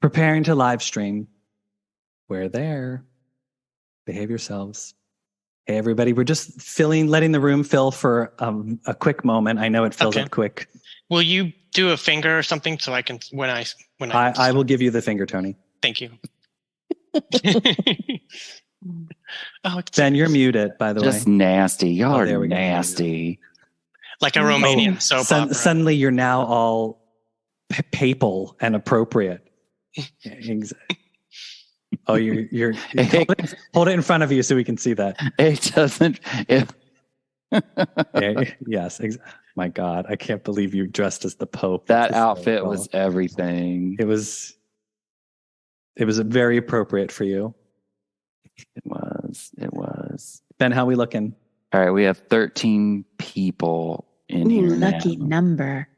Preparing to live stream. We're there. Behave yourselves. Hey, everybody. We're just letting the room fill for a quick moment. I know it fills up quick. Will you do a finger or something so I can when I will give you the finger, Tony. Thank you. Ben, you're muted, by the way. Just nasty. Y'all are nasty. Like a Romanian soap opera. Suddenly you're now all papal and appropriate. Oh, you're hold it in front of you so we can see that. It doesn't. Yes. My God, I can't believe you dressed as the Pope. That outfit was everything. It was very appropriate for you. It was. Ben, how we looking? All right, we have 13 people in here. Lucky number.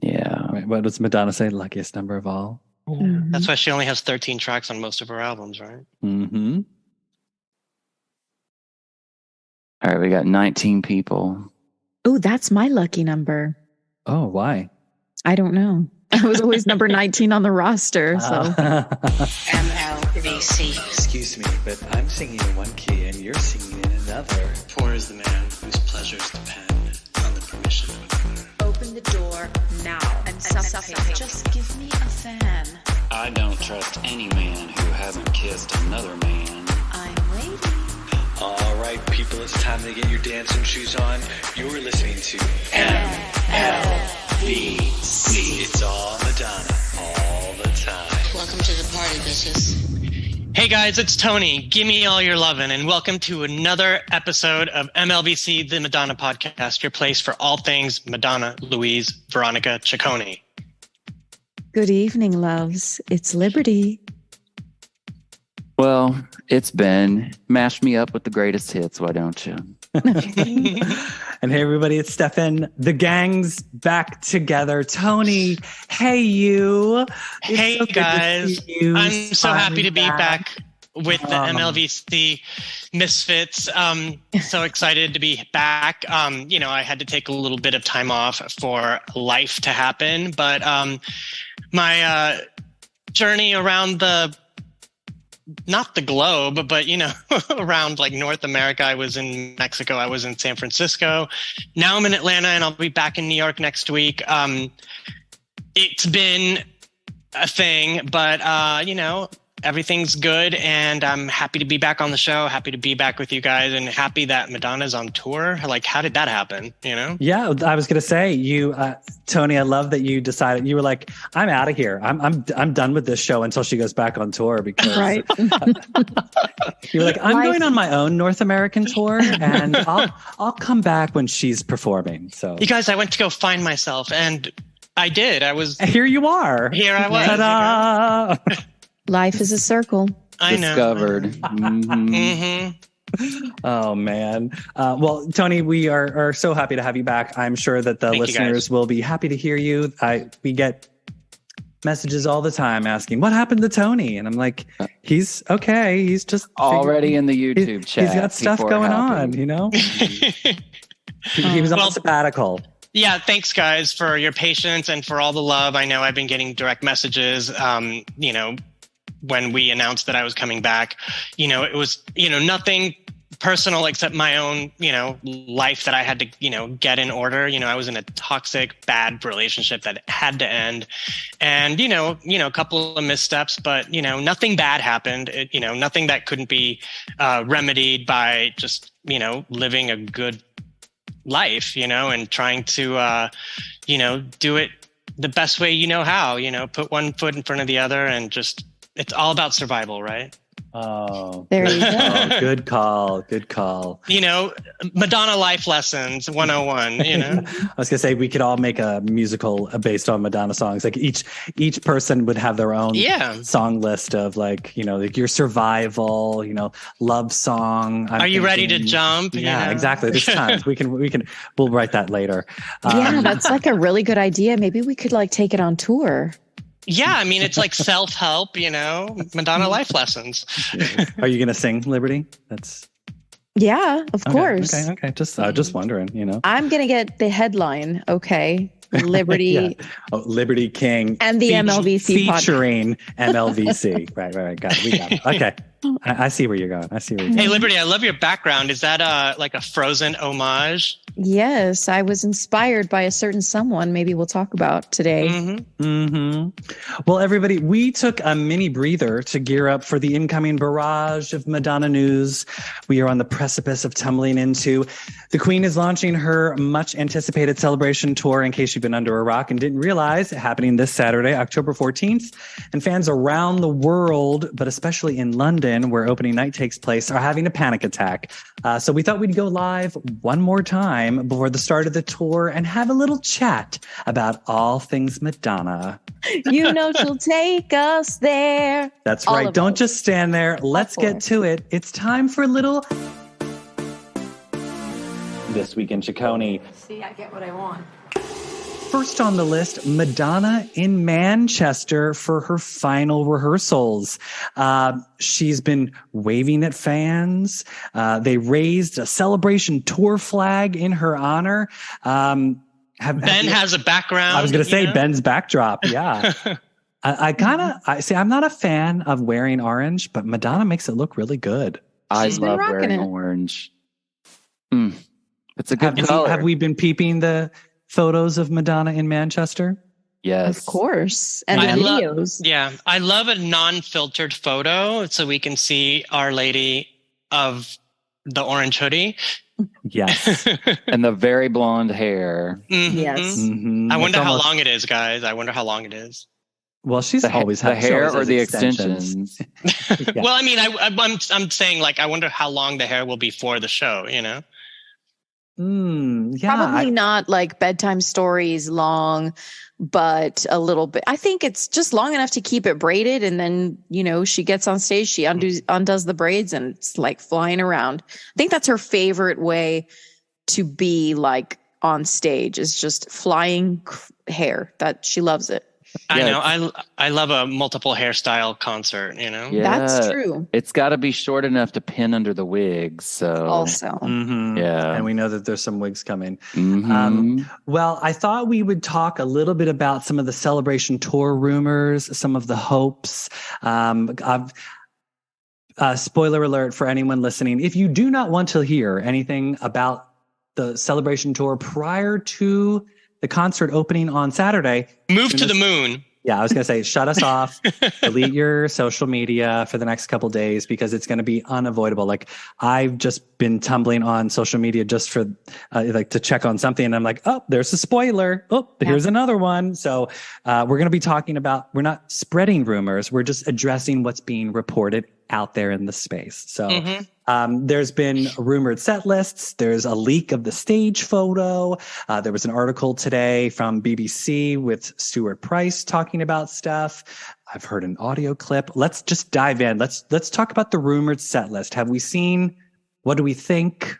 Yeah. Right, what does Madonna say? Luckiest number of all. Mm-hmm. That's why she only has 13 tracks on most of her albums, right? Mm-hmm. All right, we got 19 people. Oh, that's my lucky number. Oh, why? I don't know. I was always number 19 on the roster. So MLVC. Excuse me, but I'm singing in one key and you're singing in another. Poor is the man whose pleasures depend on the permission of another. Open the door now and suffocate. Just give me a fan. I don't trust any man who hasn't kissed another man. I'm waiting. All right, people, it's time to get your dancing shoes on. You're listening to MLVC. It's all Madonna, all the time. Welcome to the party, bitches. Hey guys, it's Tony. Give me all your lovin', and welcome to another episode of MLVC, the Madonna podcast, your place for all things Madonna, Louise, Veronica, Ciccone. good evening, loves. It's Liberty. Well, it's Ben. Mash me up with the greatest hits, why don't you? And hey, everybody, it's Stefan. The gang's back together. Tony, hey, you. Hey, guys. I'm so happy to be back with the MLVC Misfits. So excited to be back. I had to take a little bit of time off for life to happen, but my journey around not the globe, but, around like North America. I was in Mexico. I was in San Francisco. Now I'm in Atlanta and I'll be back in New York next week. It's been a thing, but, everything's good. And I'm happy to be back on the show. Happy to be back with you guys and happy that Madonna's on tour. Like, how did that happen? Yeah, I was going to say Tony, I love that you decided, you were like, I'm out of here. I'm done with this show until she goes back on tour because right. You were like, I'm going on my own North American tour and I'll come back when she's performing. So you guys, I went to go find myself and I did. Here you are. Here I was. Ta-da! Life is a circle. I know. Discovered. Mm-hmm. Oh, man. Well, Tony, we are so happy to have you back. I'm sure that the listeners will be happy to hear you. We get messages all the time asking, what happened to Tony? And I'm like, he's okay. He's just already in the YouTube chat. He's got stuff going on, He was on sabbatical. Yeah, thanks, guys, for your patience and for all the love. I know I've been getting direct messages, when we announced that I was coming back. It was, nothing personal except my own, life that I had to, get in order. I was in a toxic, bad relationship that had to end. And, a couple of missteps, but, nothing bad happened. Nothing that couldn't be remedied by just, living a good life, and trying to, do it the best way you know how, put one foot in front of the other and just, it's all about survival, right? Oh, there you go. Oh, good call. Good call. Madonna life lessons 101, I was going to say, we could all make a musical based on Madonna songs. Like each person would have their own song list of like your survival, love song. Are you ready to jump? Yeah, exactly. There's tons. We'll write that later. Yeah, that's like a really good idea. Maybe we could like take it on tour. Yeah, it's like self-help, Madonna life lessons. Are you going to sing, Liberty? Yeah, of course. Okay. Just wondering, I'm going to get the headline. Okay. Liberty. Yeah. Oh, Liberty King. And the MLVC featuring MLVC. Right. Got it. We got it. Okay. I see where you're going. Hey, Liberty, I love your background. Is that like a Frozen homage? Yes, I was inspired by a certain someone maybe we'll talk about today. Well, everybody, we took a mini breather to gear up for the incoming barrage of Madonna news we are on the precipice of tumbling into. The Queen is launching her much anticipated celebration tour, in case you've been under a rock and didn't realize, happening this Saturday, October 14th. And fans around the world, but especially in London, where opening night takes place, are having a panic attack. So we thought we'd go live one more time before the start of the tour and have a little chat about all things Madonna. You know she'll take us there. That's right. Don't just stand there. Let's get to it. It's time for a little This Week in Ciccone. See, I get what I want. First on the list, Madonna in Manchester for her final rehearsals. She's been waving at fans. They raised a celebration tour flag in her honor. Ben has a background. I was going to say Ben's backdrop. Yeah. I see. I'm not a fan of wearing orange, but Madonna makes it look really good. I love wearing orange. It's a good color. Have we been peeping the photos of Madonna in Manchester? Yes, of course. And the videos. I love a non-filtered photo so we can see Our Lady of the orange hoodie. Yes. And the very blonde hair. Yes. I wonder how long it is, guys. I wonder how long it is. Well, she's always had the hair or the extensions. Yeah. Well, I mean, I'm saying, like, I wonder how long the hair will be for the show, you know? Probably not like bedtime stories long, but a little bit. I think it's just long enough to keep it braided, and then she gets on stage, she undoes the braids, and it's like flying around. I think that's her favorite way to be like on stage, is just flying hair. That she loves it. I know. I love a multiple hairstyle concert, Yeah, that's true. It's got to be short enough to pin under the wigs. So also, yeah. And we know that there's some wigs coming. Well, I thought we would talk a little bit about some of the celebration tour rumors, some of the hopes. Spoiler alert for anyone listening. If you do not want to hear anything about the celebration tour prior to the concert opening on Saturday, move to the moon. Yeah, I was going to say, shut us off, delete your social media for the next couple days, because it's going to be unavoidable. Like, I've just been tumbling on social media just for to check on something. And I'm like, oh, there's a spoiler. Oh, here's another one. So we're going to be talking about, we're not spreading rumors. We're just addressing what's being reported out there in the space. So there's been rumored set lists. There's a leak of the stage photo. There was an article today from BBC with Stuart Price talking about stuff. I've heard an audio clip. Let's just dive in. Let's talk about the rumored set list. Have we seen? What do we think?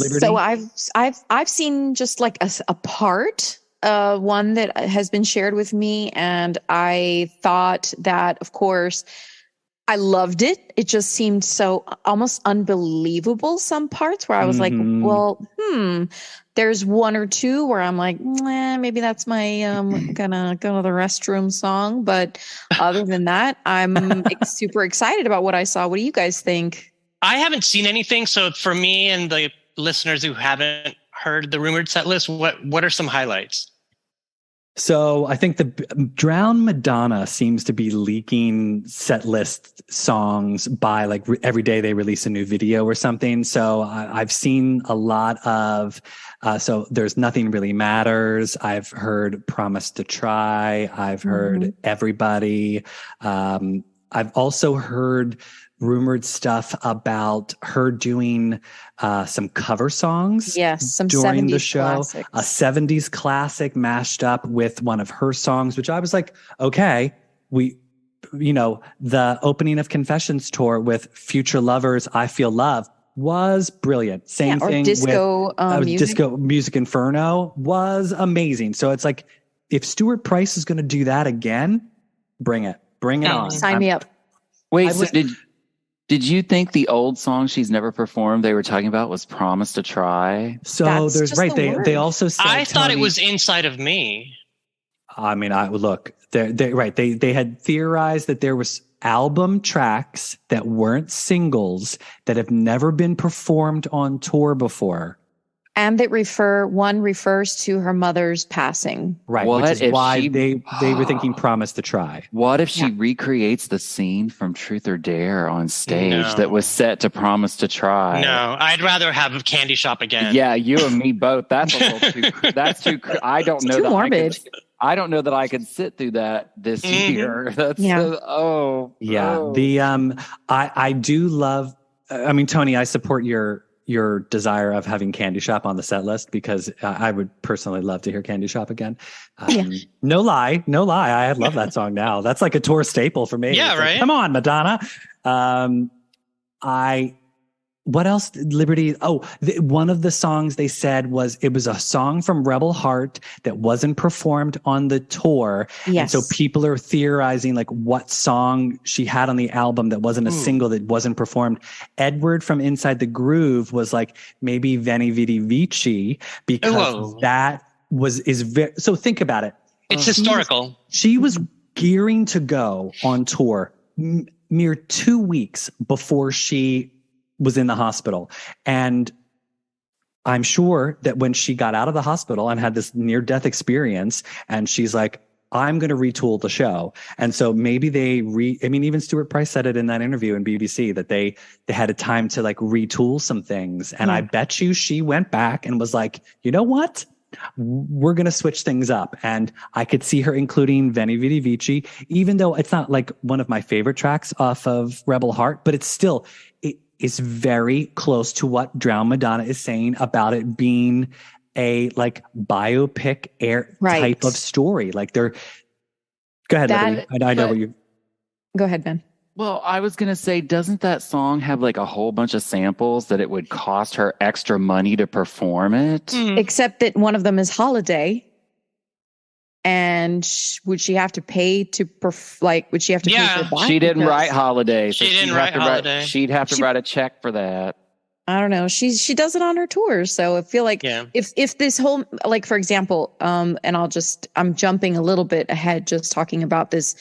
Liberty? So I've seen just like a part. One that has been shared with me, and I thought that, of course, I loved it. It just seemed so almost unbelievable. Some parts where I was like, well, there's one or two where I'm like, maybe that's my gonna go to the restroom song. But other than that, I'm super excited about what I saw. What do you guys think? I haven't seen anything. So for me and the listeners who haven't heard the rumored set list, what are some highlights? So I think the Drown Madonna seems to be leaking set list songs by like every day they release a new video or something. So I've seen a lot of, so there's Nothing Really Matters. I've heard Promise to Try. I've heard Everybody. I've also heard rumored stuff about her doing some cover songs. Yes, some during 70s the show. classics. A 70s classic mashed up with one of her songs, which I was like, okay, the opening of Confessions tour with Future Lovers, I Feel Love was brilliant. Same thing disco, with music. Disco Music Inferno was amazing. So it's like, if Stuart Price is going to do that again, bring it on. Sign me up. Wait, Did you think the old song she's never performed they were talking about was Promise to Try? So that's there's right. They also said I thought it was Inside of Me. I mean, look, they had theorized that there was album tracks that weren't singles that have never been performed on tour before. And that refers to her mother's passing. Right. Which is why they were thinking Promise to Try. What if she recreates the scene from Truth or Dare on stage that was set to Promise to Try? No, I'd rather have Candy Shop again. Yeah, you and me both. That's a little too, that's too, I don't know. Too morbid. I don't know that I could sit through that this year. That's I do love, I mean, Tony, I support your desire of having Candy Shop on the set list because I would personally love to hear Candy Shop again. No lie. I love that song now. That's like a tour staple for me. Yeah, it's right. Like, come on, Madonna. What else? Liberty. Oh, one of the songs they said was a song from Rebel Heart that wasn't performed on the tour. Yes. And so people are theorizing like what song she had on the album that wasn't a single that wasn't performed. Edward from Inside the Groove was like maybe Veni Vidi Vici because that is very, so think about it. It's historical. She was gearing to go on tour mere 2 weeks before she was in the hospital. And I'm sure that when she got out of the hospital and had this near-death experience, and she's like, I'm going to retool the show. And so maybe even Stuart Price said it in that interview in BBC that they had a time to like retool some things. And I bet you she went back and was like, you know what? We're going to switch things up. And I could see her including Veni Vidi Vici, even though it's not like one of my favorite tracks off of Rebel Heart, but it's still, is very close to what Drown Madonna is saying about it being a like biopic type of story. Like go ahead, Liberty. I know what you. Go ahead, Ben. Well, I was going to say, doesn't that song have like a whole bunch of samples that it would cost her extra money to perform it? Except that one of them is Holiday. And would she have to pay to pay for that? She didn't write Holiday. So she didn't write Holiday. She'd have to write a check for that. I don't know. She does it on her tours. So I feel like if this whole, like, for example, and I'm jumping a little bit ahead, just talking about this,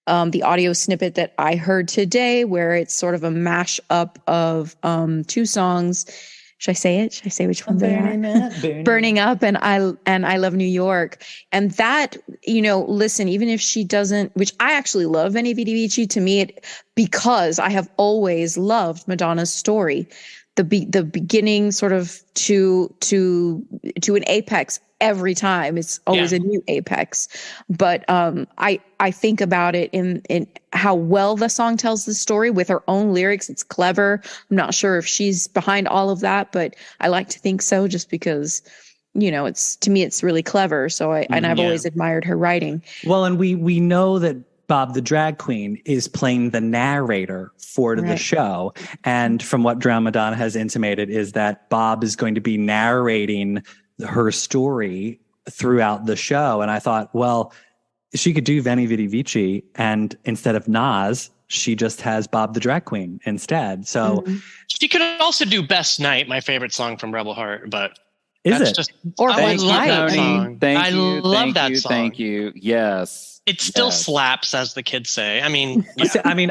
the audio snippet that I heard today, where it's sort of a mash up of two songs. Should I say it? Should I say which one they are? Burning Up and I Love New York. And that, listen, even if she doesn't, which I actually love Veni Vidi Vici, to me, because I have always loved Madonna's story, the beginning sort of to an apex every time. It's always a new apex. But I think about it in how well the song tells the story with her own lyrics. It's clever. I'm not sure if she's behind all of that, but I like to think so, just because to me it's really clever. So I've always admired her writing. Well, and we know that Bob the drag queen is playing the narrator for the show. And from what Drown Madonna has intimated is that Bob is going to be narrating her story throughout the show. And I thought, well, she could do Veni Vidi Vici, and instead of Nas, she just has Bob the drag queen instead. So she could also do Best Night, my favorite song from Rebel Heart, but I love that song. Thank you. Yes. It still slaps, as the kids say. I mean,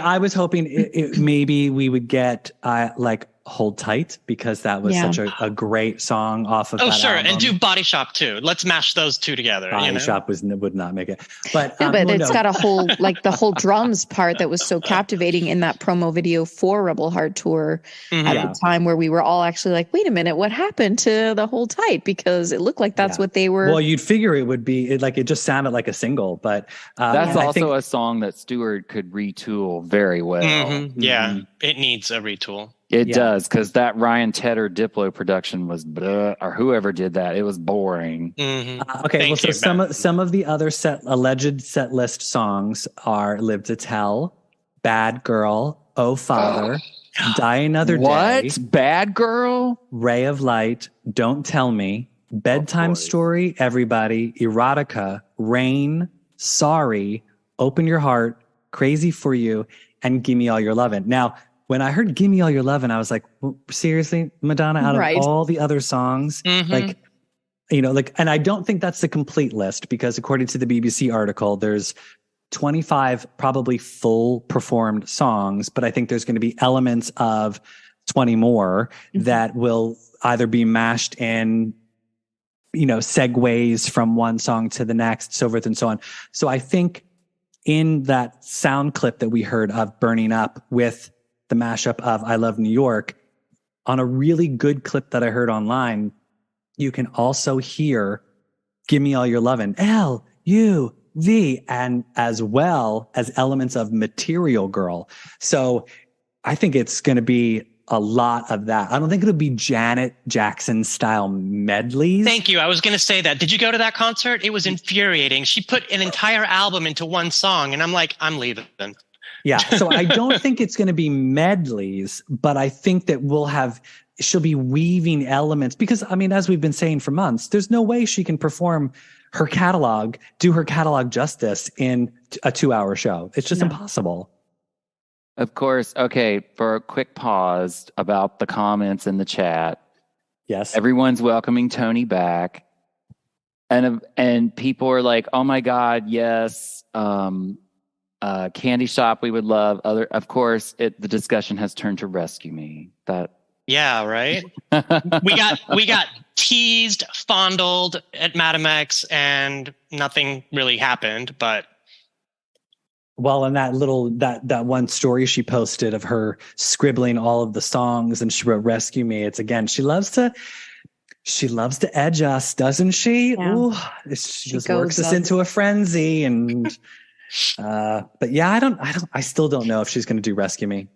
I was hoping maybe we would get like Hold Tight, because that was such a great song off of that album. And do Body Shop too. Let's mash those two together. Body Shop would not make it. But it's got a whole, like the whole drums part that was so captivating in that promo video for Rebel Heart Tour at the time, where we were all actually like, wait a minute, what happened to the Hold Tight? Because it looked like that's what they were. Well, you'd figure it would be it just sounded like a single, but that's also a song that Stewart could retool very well. Yeah, it needs a retool. It does, because that Ryan Tedder Diplo production was, or whoever did that, it was boring. Okay, so some of the other alleged set list songs are "Live to Tell," "Bad Girl," "Oh Father," "Die Another Day." What? Bad Girl? "Ray of Light," "Don't Tell Me," "Bedtime Story," "Everybody," "Erotica," "Rain," "Sorry," "Open Your Heart," "Crazy for You," and "Give Me All Your Lovin'." Now, when I heard "Give Me All Your Love," and I was like, seriously, Madonna, out of all the other songs, like, you know, like, and I don't think that's the complete list, because according to the BBC article, there's 25 probably full performed songs, but I think there's going to be elements of 20 more that will either be mashed in, you know, segues from one song to the next, so forth and so on. So I think in that sound clip that we heard of Burning Up with the mashup of I Love New York, on a really good clip that I heard online, you can also hear Give Me All Your Lovin', L-U-V, and as well as elements of Material Girl. So I think it's going to be a lot of that. I don't think it'll be Janet Jackson style medleys. Thank you. I was going to say that. Did you go to that concert? It was infuriating. She put an entire album into one song, and I'm like, I'm leaving. Yeah. So I don't think it's going to be medleys, but I think that she'll be weaving elements, because I mean, as we've been saying for months, there's no way she can perform her catalog, do her catalog justice in a 2-hour show. It's just impossible. Of course. Okay. For a quick pause about the comments in the chat. Yes. Everyone's welcoming Tony back. And people are like, oh my God, yes. Candy Shop, we would love. Of course, the discussion has turned to Rescue Me. Yeah, right. we got teased, fondled at Madam X, and nothing really happened. But well, and that one story she posted of her scribbling all of the songs, and she wrote "Rescue Me." It's again, she loves to edge us, doesn't she? Yeah. Ooh, she just works us into a frenzy, and but yeah, I still don't know if she's going to do "Rescue Me."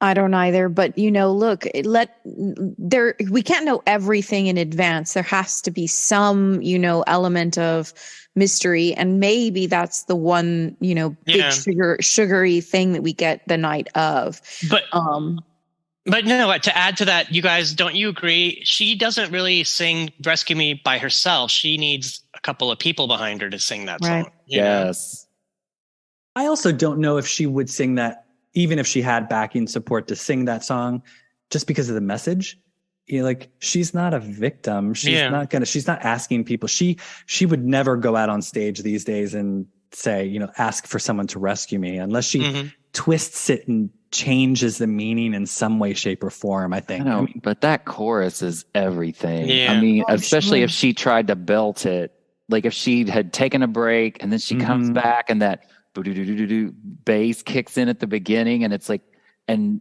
I don't either, but you know, look, we can't know everything in advance. There has to be some, you know, element of mystery, and maybe that's the one, you know, big sugary thing that we get the night of. But no, to add to that, you guys, don't you agree? She doesn't really sing "Rescue Me" by herself. She needs a couple of people behind her to sing that song. Yes. I also don't know if she would sing that, even if she had backing support to sing that song, just because of the message. You know, like, she's not a victim. She's not asking people. She would never go out on stage these days and say, you know, ask for someone to rescue me, unless she twists it and changes the meaning in some way, shape, or form, I think. I mean, but that chorus is everything. Yeah. I mean, especially if she tried to belt it, like if she had taken a break and then she comes back and that bass kicks in at the beginning, and it's like, and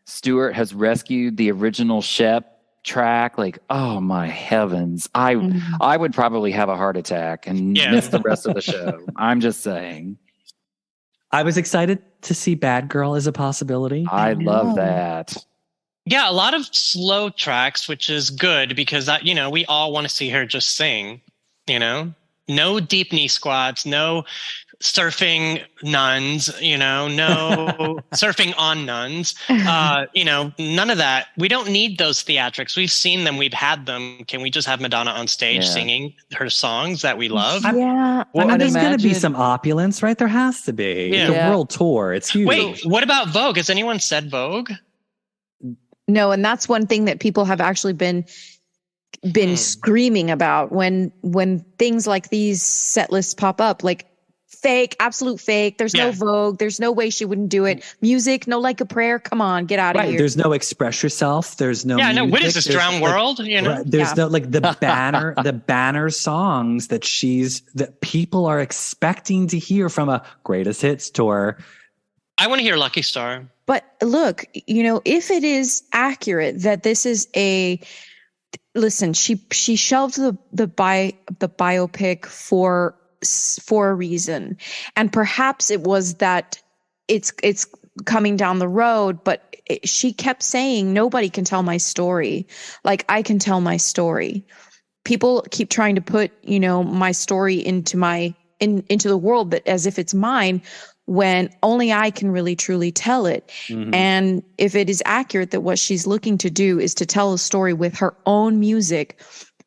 Stewart has rescued the original Shep track. Like, oh my heavens, I would probably have a heart attack and miss the rest of the show. I'm just saying. I was excited to see Bad Girl as a possibility. I love that. Yeah, a lot of slow tracks, which is good, because you know, we all want to see her just sing, you know. No deep knee squats, no surfing nuns, you know, no surfing on nuns, you know, none of that. We don't need those theatrics. We've seen them. We've had them. Can we just have Madonna on stage singing her songs that we love? Yeah. Well, and there's going to be some opulence, right? There has to be. Yeah. The world tour. It's huge. Wait, what about Vogue? Has anyone said Vogue? No, and that's one thing that people have actually been screaming about when things like these set lists pop up, like fake, absolute fake. There's no Vogue. There's no way she wouldn't do it. Music, no Like a Prayer. Come on, get out of here. There's no Express Yourself. There's no music. No, what is this, Drowned World? You know, there's no, like, the banner songs that people are expecting to hear from a greatest hits tour. I want to hear Lucky Star. But look, you know, if it is accurate that this is listen, she shelved the biopic for a reason, and perhaps it was that it's coming down the road. But she kept saying, "Nobody can tell my story like I can tell my story." People keep trying to put, you know, my story into the world, but as if it's mine, when only I can really truly tell it. And if it is accurate that what she's looking to do is to tell a story with her own music,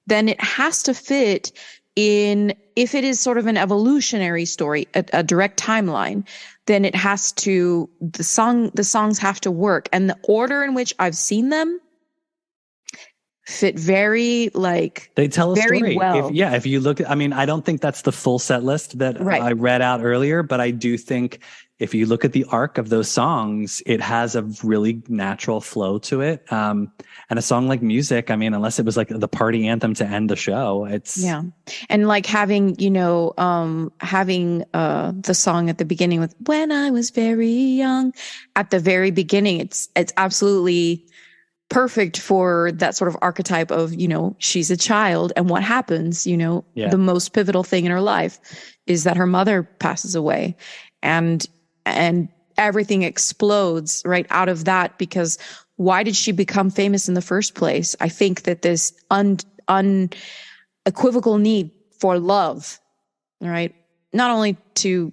then it has to fit if it is sort of an evolutionary story, a direct timeline, then it has to, the songs have to work. And the order in which I've seen them fit very, like, they tell a very story. well. If you look at, I mean, I don't think that's the full set list that I read out earlier, but I do think if you look at the arc of those songs, it has a really natural flow to it. And a song like Music, I mean, unless it was like the party anthem to end the show, it's and like having, you know, the song at the beginning with "When I Was Very Young" at the very beginning, it's absolutely perfect for that sort of archetype of, you know, she's a child, and what happens, you know, the most pivotal thing in her life is that her mother passes away, and everything explodes right out of that, because why did she become famous in the first place? I think that this unequivocal need for love, right? Not only to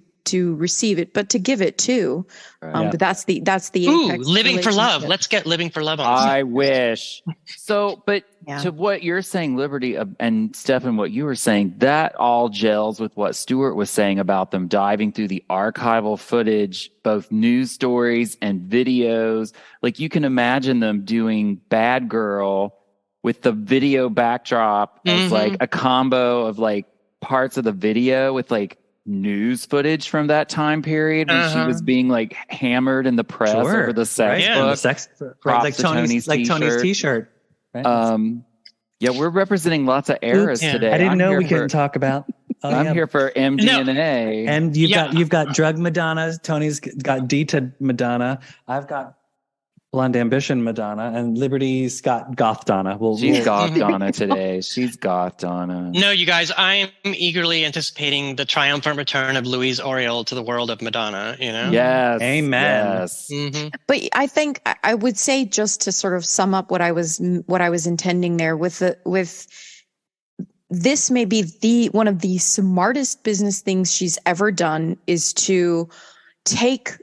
receive it, but to give it too. But that's the apex Living for Love. Let's get Living for Love on. I wish. So, but to what you're saying, Liberty, and Stefan, what you were saying, that all gels with what Stuart was saying about them diving through the archival footage, both news stories and videos. Like, you can imagine them doing Bad Girl with the video backdrop as like a combo of like parts of the video with like news footage from that time period when she was being like hammered in the press over the sex book. The sex, like Tony's t-shirt. Right? Yeah, we're representing lots of eras today. I didn't know we couldn't talk about. I'm here for MDNA. And you've got Drug Madonna. Tony's got D-to Madonna. I've got Blonde Ambition Madonna, and Liberty's got Goth Donna. She's Goth Donna today. She's Goth Donna. No, you guys, I am eagerly anticipating the triumphant return of Louise Oriole to the world of Madonna, you know? Yes. Amen. Yes. But I think I would say, just to sort of sum up what I was intending there with this, may be one of the smartest business things she's ever done, is to take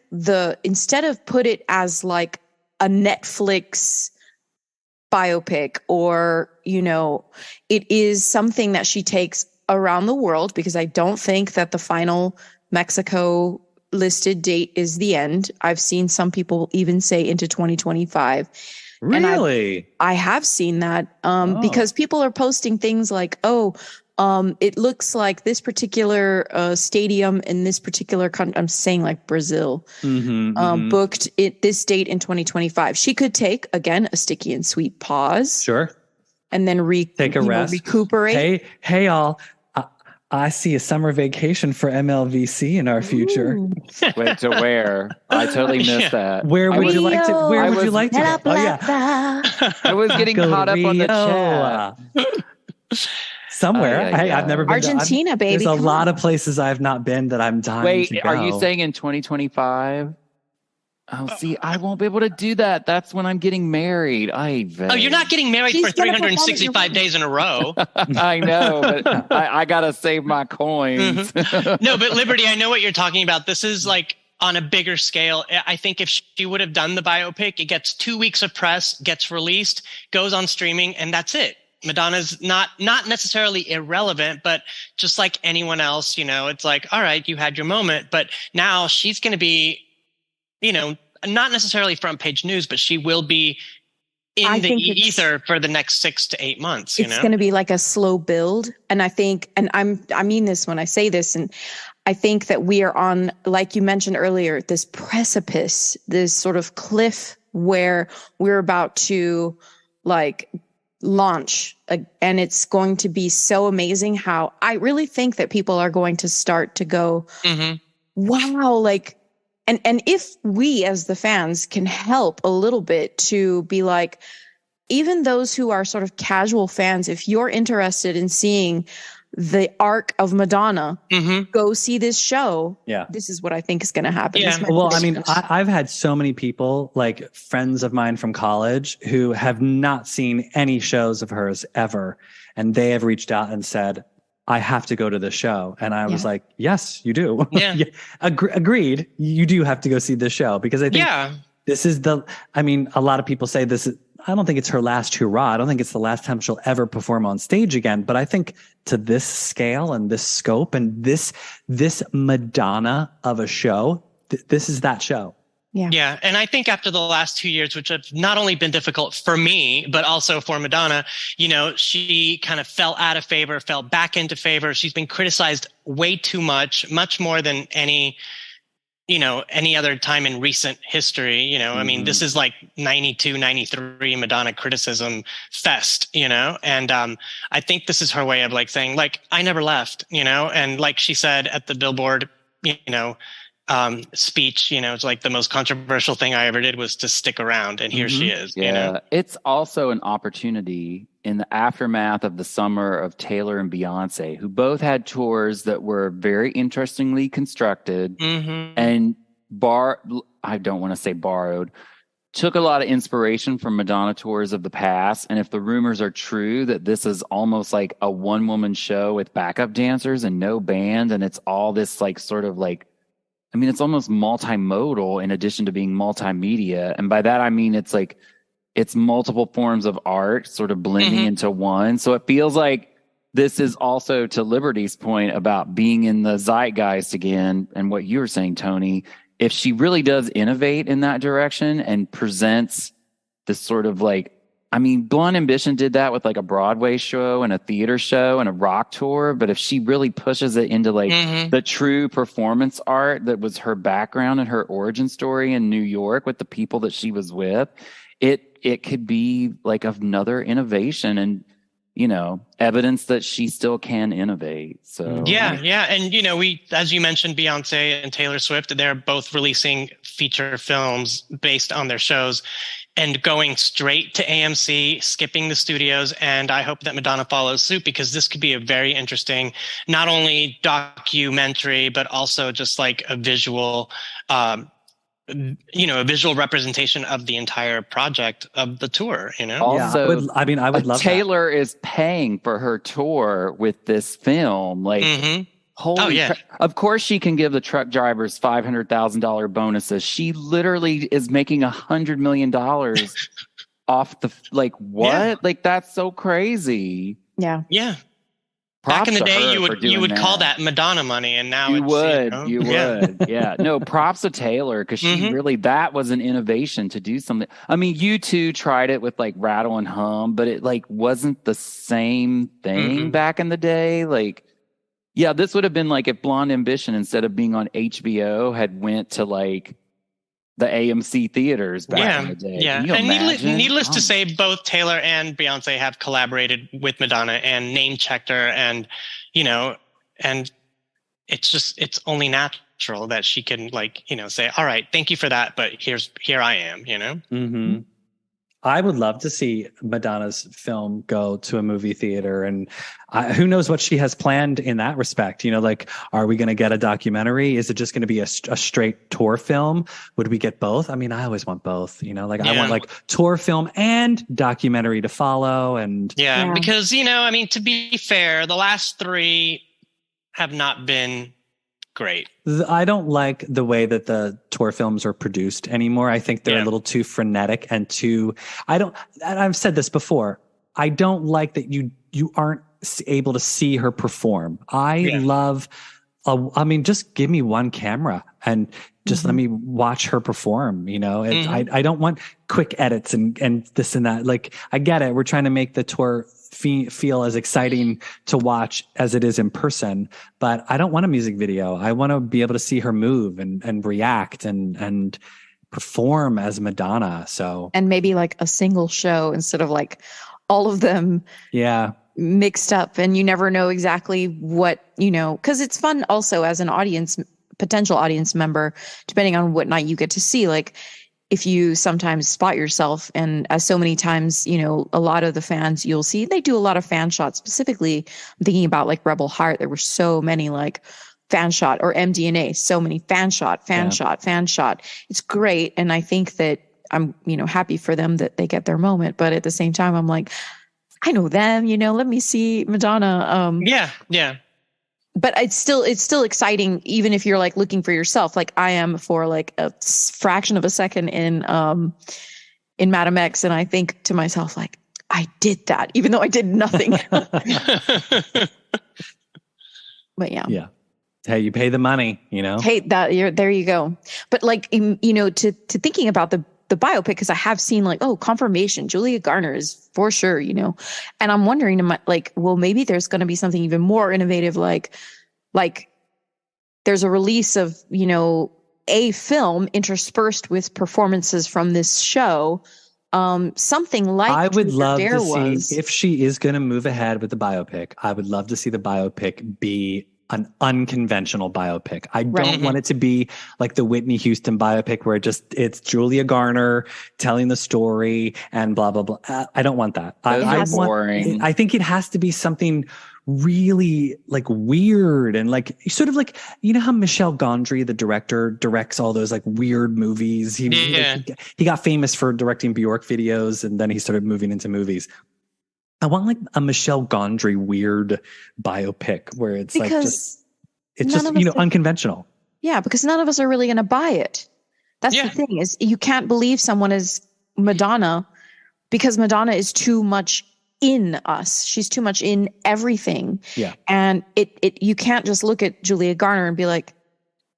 instead of put it as like a Netflix biopic, or, you know, it is something that she takes around the world, because I don't think that the final Mexico listed date is the end. I've seen some people even say into 2025. Really? And I have seen that because people are posting things like, it looks like this particular stadium in this particular country, I'm saying like Brazil, booked this date in 2025. She could take, again, a sticky and sweet pause. Sure. And then take a rest. Recuperate. Hey, all. I see a summer vacation for MLVC in our future. Wait, to where? I totally missed that. Where would you like to? Where would you like to? Oh yeah. I was getting caught up on the chat. Somewhere. Hey, I've never been Argentina, baby. There's a lot of places I've not been that I'm dying to go. Are you saying in 2025? Oh, see, I won't be able to do that. That's when I'm getting married. You're not getting married for 365 days in a row. I know, but I got to save my coins. No, but Liberty, I know what you're talking about. This is like on a bigger scale. I think if she would have done the biopic, it gets 2 weeks of press, gets released, goes on streaming, and that's it. Madonna's not necessarily irrelevant, but just like anyone else, you know, it's like, all right, you had your moment, but now she's going to be, you know, not necessarily front page news, but she will be in the ether for the next 6 to 8 months. It's going to be like a slow build. And I think, and I mean this when I say this, and I think that we are on, like you mentioned earlier, this precipice, this sort of cliff where we're about to like launch, and it's going to be so amazing how I really think that people are going to start to go, wow, like, and if we as the fans can help a little bit to be like, even those who are sort of casual fans, if you're interested in seeing the arc of Madonna, go see this show. Yeah. This is what I think is going to happen. Yeah. Well, I mean, I've had so many people, like friends of mine from college, who have not seen any shows of hers ever. And they have reached out and said, I have to go to the show. And I was like, yes, you do. Yeah. Agreed. You do have to go see this show, because I think this is a lot of people say this is I don't think it's her last hurrah. I don't think it's the last time she'll ever perform on stage again. But I think to this scale and this scope and this Madonna of a show, this is that show. Yeah. And I think after the last 2 years, which have not only been difficult for me, but also for Madonna, she kind of fell out of favor, fell back into favor. She's been criticized way too much more than any other time in recent history. I mean, this is like 92, 93 Madonna criticism fest, and I think this is her way of like saying, like, I never left, and like she said at the Billboard, speech, it's like the most controversial thing I ever did was to stick around, and here she is. It's also an opportunity in the aftermath of the summer of Taylor and Beyonce, who both had tours that were very interestingly constructed and I don't want to say borrowed, took a lot of inspiration from Madonna tours of the past. And if the rumors are true that this is almost like a one-woman show with backup dancers and no band, and it's all this like sort of like, I mean, it's almost multimodal in addition to being multimedia. And by that, I mean, it's like, it's multiple forms of art sort of blending into one. So it feels like this is also, to Liberty's point about being in the zeitgeist again, and what you were saying, Tony, if she really does innovate in that direction and presents this sort of like, I mean, Blonde Ambition did that with like a Broadway show and a theater show and a rock tour. But if she really pushes it into like the true performance art that was her background and her origin story in New York with the people that she was with, it could be like another innovation and, evidence that she still can innovate. So yeah. And, we, as you mentioned, Beyonce and Taylor Swift, they're both releasing feature films based on their shows and going straight to AMC, skipping the studios. And I hope that Madonna follows suit, because this could be a very interesting, not only documentary, but also just like a visual, a visual representation of the entire project of the tour, Also, I would love Taylor is paying for her tour with this film. Like, of course she can give the truck drivers $500,000 bonuses. She literally is making $100 million off the, like, what? Yeah. Like, that's so crazy. Yeah. Yeah. Back in the day, you would call that Madonna money, and now you would. Yeah. No, props to Taylor, because she really, that was an innovation to do something. I mean, U2 tried it with like Rattle and Hum, but it like wasn't the same thing back in the day. Like, yeah, this would have been like if Blonde Ambition, instead of being on HBO, had went to like the AMC theaters back in the day. Yeah, and needless to say, both Taylor and Beyonce have collaborated with Madonna and name-checked her, and, and it's only natural that she can, like, say, all right, thank you for that, but here I am, I would love to see Madonna's film go to a movie theater, and who knows what she has planned in that respect. Like, are we going to get a documentary? Is it just going to be a straight tour film? Would we get both? I mean, I always want both, I want like tour film and documentary to follow. And because, I mean, to be fair, the last three have not been great. I don't like the way that the tour films are produced anymore. I think they're a little too frenetic and and I've said this before, I don't like that you aren't able to see her perform. I love, just give me one camera and just let me watch her perform. I don't want quick edits and this and that. Like, I get it. We're trying to make the tour feel as exciting to watch as it is in person, but I don't want a music video. I want to be able to see her move and react and perform as Madonna. So, and maybe like a single show instead of like all of them mixed up, and you never know exactly what, because it's fun also as an potential audience member, depending on what night you get to see. Like, if you sometimes spot yourself, and as so many times, a lot of the fans you'll see, they do a lot of fan shots. Specifically, I'm thinking about like Rebel Heart. There were so many like fan shot, or MDNA, so many fan shot. It's great. And I think that I'm, happy for them that they get their moment. But at the same time, I'm like, I know them, let me see Madonna. Yeah. But it's still exciting, even if you're like looking for yourself, like I am for like a fraction of a second in in Madam X, and I think to myself, like, I did that, even though I did nothing. But yeah. Yeah. Hey, you pay the money, you know? Hey, there you go. But like, you know, to thinking about the biopic, because I have seen like, oh, confirmation, Julia Garner is for sure, you know, and I'm wondering, like, well, maybe there's going to be something even more innovative, like there's a release of, you know, a film interspersed with performances from this show. Something like I would love Dare to see, if she is going to move ahead with the biopic, I would love to see the biopic be an unconventional biopic. I don't want it to be like the Whitney Houston biopic where it's Julia Garner telling the story and blah, blah, blah. I don't want that. I think it has to be something really like weird and like sort of like, you know how Michel Gondry, the director, directs all those like weird movies. He got famous for directing Bjork videos, and then he started moving into movies. I want like a Michel Gondry weird biopic where it's just you know, unconventional. Yeah, because none of us are really going to buy it. That's the thing, is you can't believe someone is Madonna because Madonna is too much in us. She's too much in everything. Yeah. And you can't just look at Julia Garner and be like,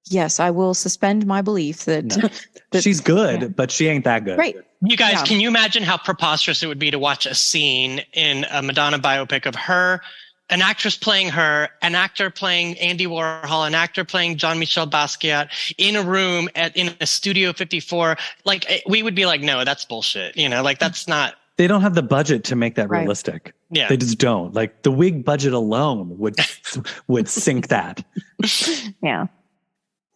yes, I will suspend my belief that she's good, but she ain't that good. Right. You guys, can you imagine how preposterous it would be to watch a scene in a Madonna biopic of her, an actress playing her, an actor playing Andy Warhol, an actor playing Jean-Michel Basquiat in a room in a Studio 54? Like, we would be like, no, that's bullshit. You know, like that's not. They don't have the budget to make that realistic. Yeah. They just don't. Like the wig budget alone would sink that. Yeah.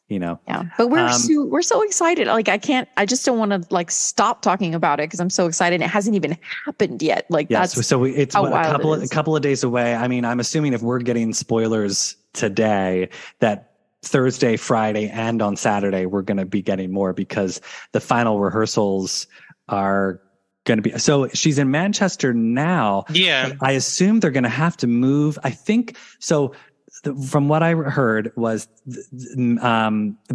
You know. Yeah. But we're so excited. Like I just don't want to like stop talking about it because I'm so excited. It hasn't even happened yet. Like it's a couple of days away. I mean, I'm assuming if we're getting spoilers today that Thursday, Friday, and on Saturday, we're going to be getting more because the final rehearsals are going to be. So she's in Manchester now. Yeah. I assume they're going to have to move. I think so. From what I heard was the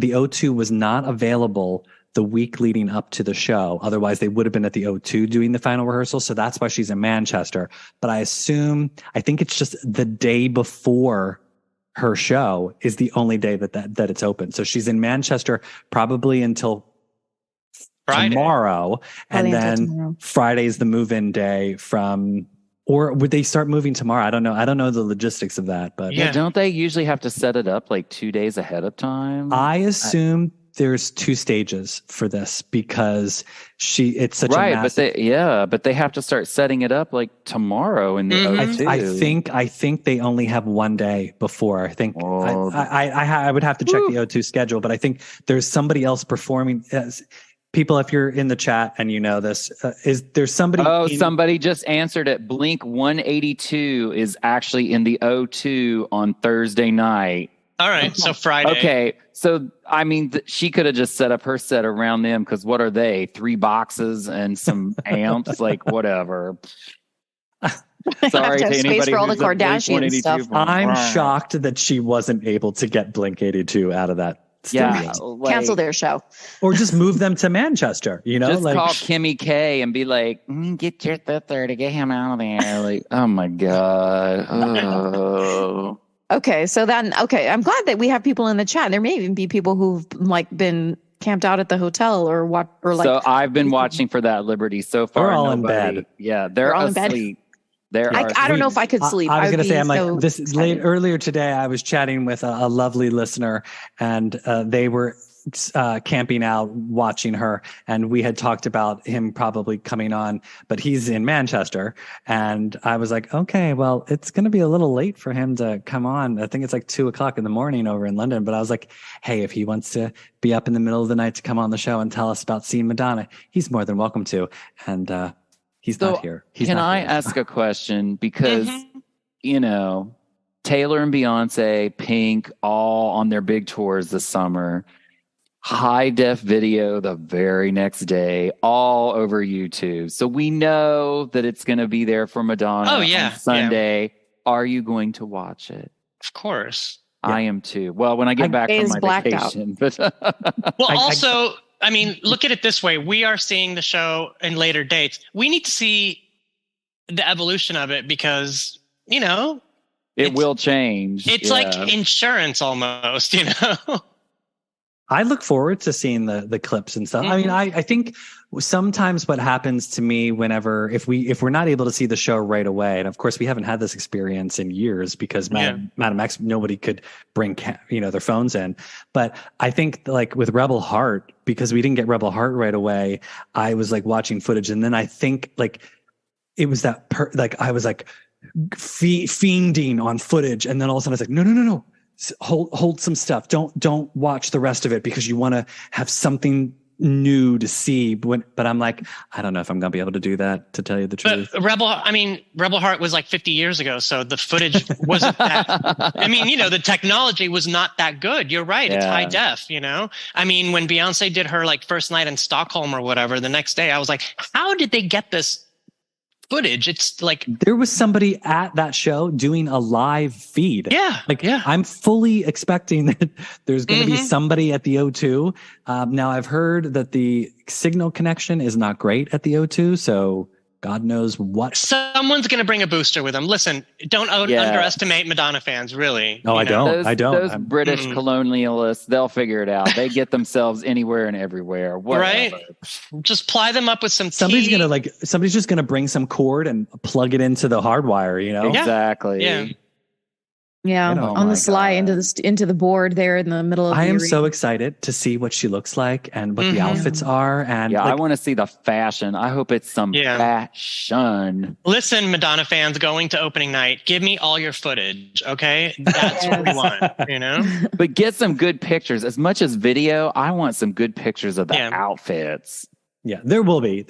O2 was not available the week leading up to the show. Otherwise, they would have been at the O2 doing the final rehearsal. So that's why she's in Manchester. But I think it's just the day before her show is the only day that it's open. So she's in Manchester probably until Friday. Tomorrow. And then Friday's the move-in day or would they start moving tomorrow? I don't know. I don't know the logistics of that, but don't they usually have to set it up like 2 days ahead of time? I assume there's 2 stages for this because it's such a massive... but they have to start setting it up like tomorrow in the O2. I think they only have 1 day before. I think I would have to check the O2 schedule, but I think there's somebody else performing. People, if you're in the chat and you know this, is there somebody? Oh, somebody just answered it. Blink 182 is actually in the O2 on Thursday night. All right, so Friday. Okay, so I mean, she could have just set up her set around them because what are they? 3 boxes and some amps, like whatever. Sorry to anybody space for all the Kardashian stuff. I'm shocked that she wasn't able to get Blink 82 out of that. Cancel their show, or just move them to Manchester. You know, just call Kimmy K and be like, "Get your thither to get him out of there." Like, oh my god. Oh. Okay, so then, I'm glad that we have people in the chat. There may even be people who've like been camped out at the hotel or what, or like. So I've been watching for that Liberty so far. We're all in bed. Yeah, they're all asleep. In bed. I don't know if I could sleep. I was going to say, earlier today, I was chatting with a lovely listener and they were camping out watching her. And we had talked about him probably coming on, but he's in Manchester. And I was like, okay, well, it's going to be a little late for him to come on. I think it's like 2:00 in the morning over in London. But I was like, hey, if he wants to be up in the middle of the night to come on the show and tell us about seeing Madonna, he's more than welcome to. And, he's not here. Can I ask a question? Because, you know, Taylor and Beyonce, Pink, all on their big tours this summer, high def video the very next day, all over YouTube. So we know that it's going to be there for Madonna on Sunday. Yeah. Are you going to watch it? Of course. I am too. Well, when I get back from my vacation. But well, also... I mean, look at it this way. We are seeing the show in later dates. We need to see the evolution of it because, it will change. It's like insurance almost, I look forward to seeing the clips and stuff. I mean, I think sometimes what happens to me whenever if we're not able to see the show right away, and of course we haven't had this experience in years because Madam X, nobody could bring their phones in. But I think like with Rebel Heart, because we didn't get Rebel Heart right away, I was like watching footage, and then I think like it was that I was like fiending on footage, and then all of a sudden I was like, no. Hold some stuff. Don't watch the rest of it because you want to have something new to see. But I'm like, I don't know if I'm going to be able to do that, to tell you the truth. But Rebel Heart was like 50 years ago. So the footage wasn't that, the technology was not that good. You're right. It's high def, I mean, when Beyonce did her like first night in Stockholm or whatever, the next day I was like, how did they get this footage? It's like there was somebody at that show doing a live feed. I'm fully expecting that there's going to be somebody at the O2. Now I've heard that the signal connection is not great at the O2, so God knows what. Someone's going to bring a booster with them. Listen, don't underestimate Madonna fans, really. No, I don't. Those British colonialists, they'll figure it out. They get themselves anywhere and everywhere. Whatever. Right? Just ply them up with some somebody's tea. Somebody's just going to bring some cord and plug it into the hardwire, Exactly. Yeah, on the sly into the board there in the middle of I the am arena. so excited to see what she looks like and what the outfits are. And I want to see the fashion. I hope it's some fashion. Listen, Madonna fans going to opening night, give me all your footage, okay? That's what we want, But get some good pictures. As much as video, I want some good pictures of the outfits. Yeah, there will be.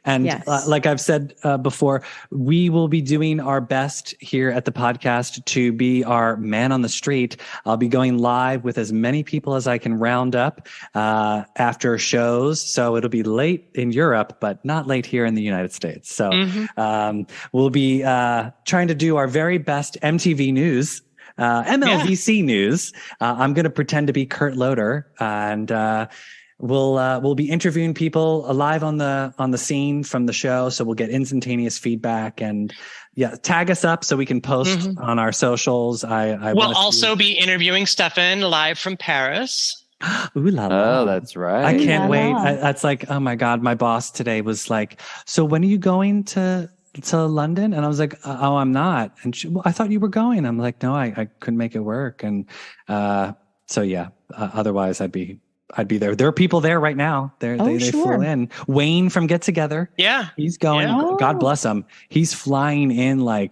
And like I've said before, we will be doing our best here at the podcast to be our man on the street. I'll be going live with as many people as I can round up after shows. So it'll be late in Europe, but not late here in the United States. So we'll be trying to do our very best MTV news. MLVC news. I'm going to pretend to be Kurt Loder, and we'll be interviewing people live on the scene from the show, so we'll get instantaneous feedback and tag us up so we can post on our socials. We'll also be interviewing Stefan live from Paris. Ooh la la. Oh, that's right. I can't wait. That's like, oh my God, my boss today was like, so when are you going to London? And I was like, oh, I'm not. And I thought you were going. I'm like, no, I couldn't make it work. And otherwise I'd be there. There are people there right now. They flew in. Wayne from Get Together. Yeah. He's going. Yeah. God bless him. He's flying in I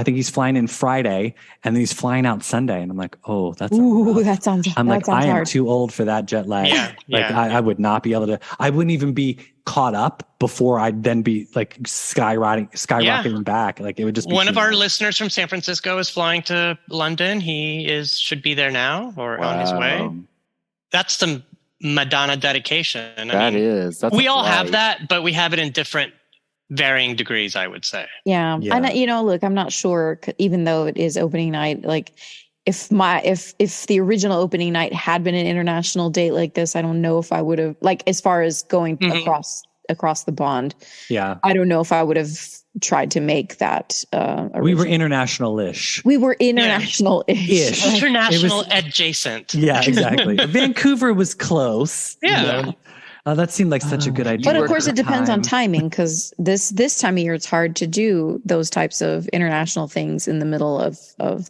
think he's flying in Friday, and then he's flying out Sunday. And I'm like, oh, that sounds I am too old for that jet lag. I would not be able to. I wouldn't even be caught up before I'd then be like skyrocketing back. Like it would just be one of our listeners from San Francisco is flying to London. He should be there now or on his way. That's some Madonna dedication. That's we all have that, but we have it in different varying degrees, I would say. Yeah. And look, I'm not sure, even though it is opening night, like if the original opening night had been an international date like this, I don't know if I would have, like, as far as going across the pond. Yeah. I don't know if I would have tried to make that. We were international-ish. International-ish. International adjacent. Yeah, exactly. Vancouver was close. Yeah. That seemed like such a good idea. But of course, it depends on timing, because this time of year, it's hard to do those types of international things in the middle of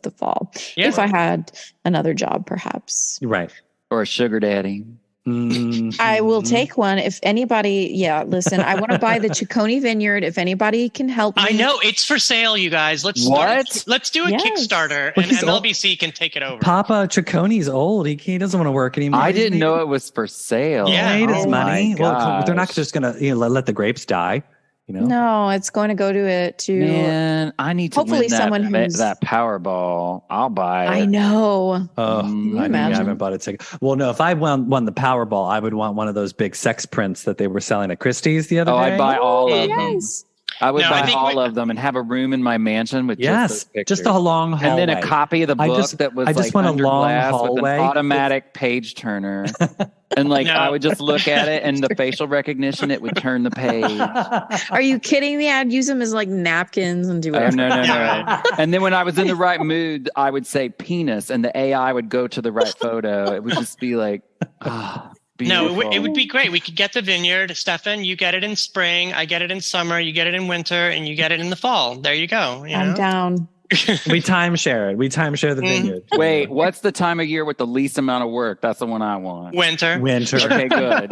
the fall. Yeah. If I had another job, perhaps. Right. Or a sugar daddy. I will take one. If anybody, listen, I want to buy the Ciccone Vineyard. If anybody can help me. I know it's for sale, you guys. Let's do a Kickstarter, and MLVC can take it over. Papa Ciccone's old. He doesn't want to work anymore. I didn't know it was for sale. Yeah, he made his money. Well, they're not just going to let the grapes die. No, it's going to go to Man, I need to hopefully win someone who's that Powerball. I'll buy it. I know. Oh, I haven't bought a ticket. Well, no, if I won the Powerball, I would want one of those big sex prints that they were selling at Christie's the other day. I'd buy all of them. I would buy all of them and have a room in my mansion with just those pictures. Just a long hallway. And then a copy of the book that was under glass with an automatic page turner. And I would just look at it and the facial recognition, it would turn the page. Are you kidding me? I'd use them as napkins and do whatever. No. And then when I was in the right mood, I would say penis and the AI would go to the right photo. It would just be beautiful. No, it would be great. We could get the vineyard. Stefan, you get it in spring. I get it in summer. You get it in winter, and you get it in the fall. There you go. I'm down. We timeshare it. We timeshare the vineyard. Wait, what's the time of year with the least amount of work? That's the one I want. Winter. Okay, good.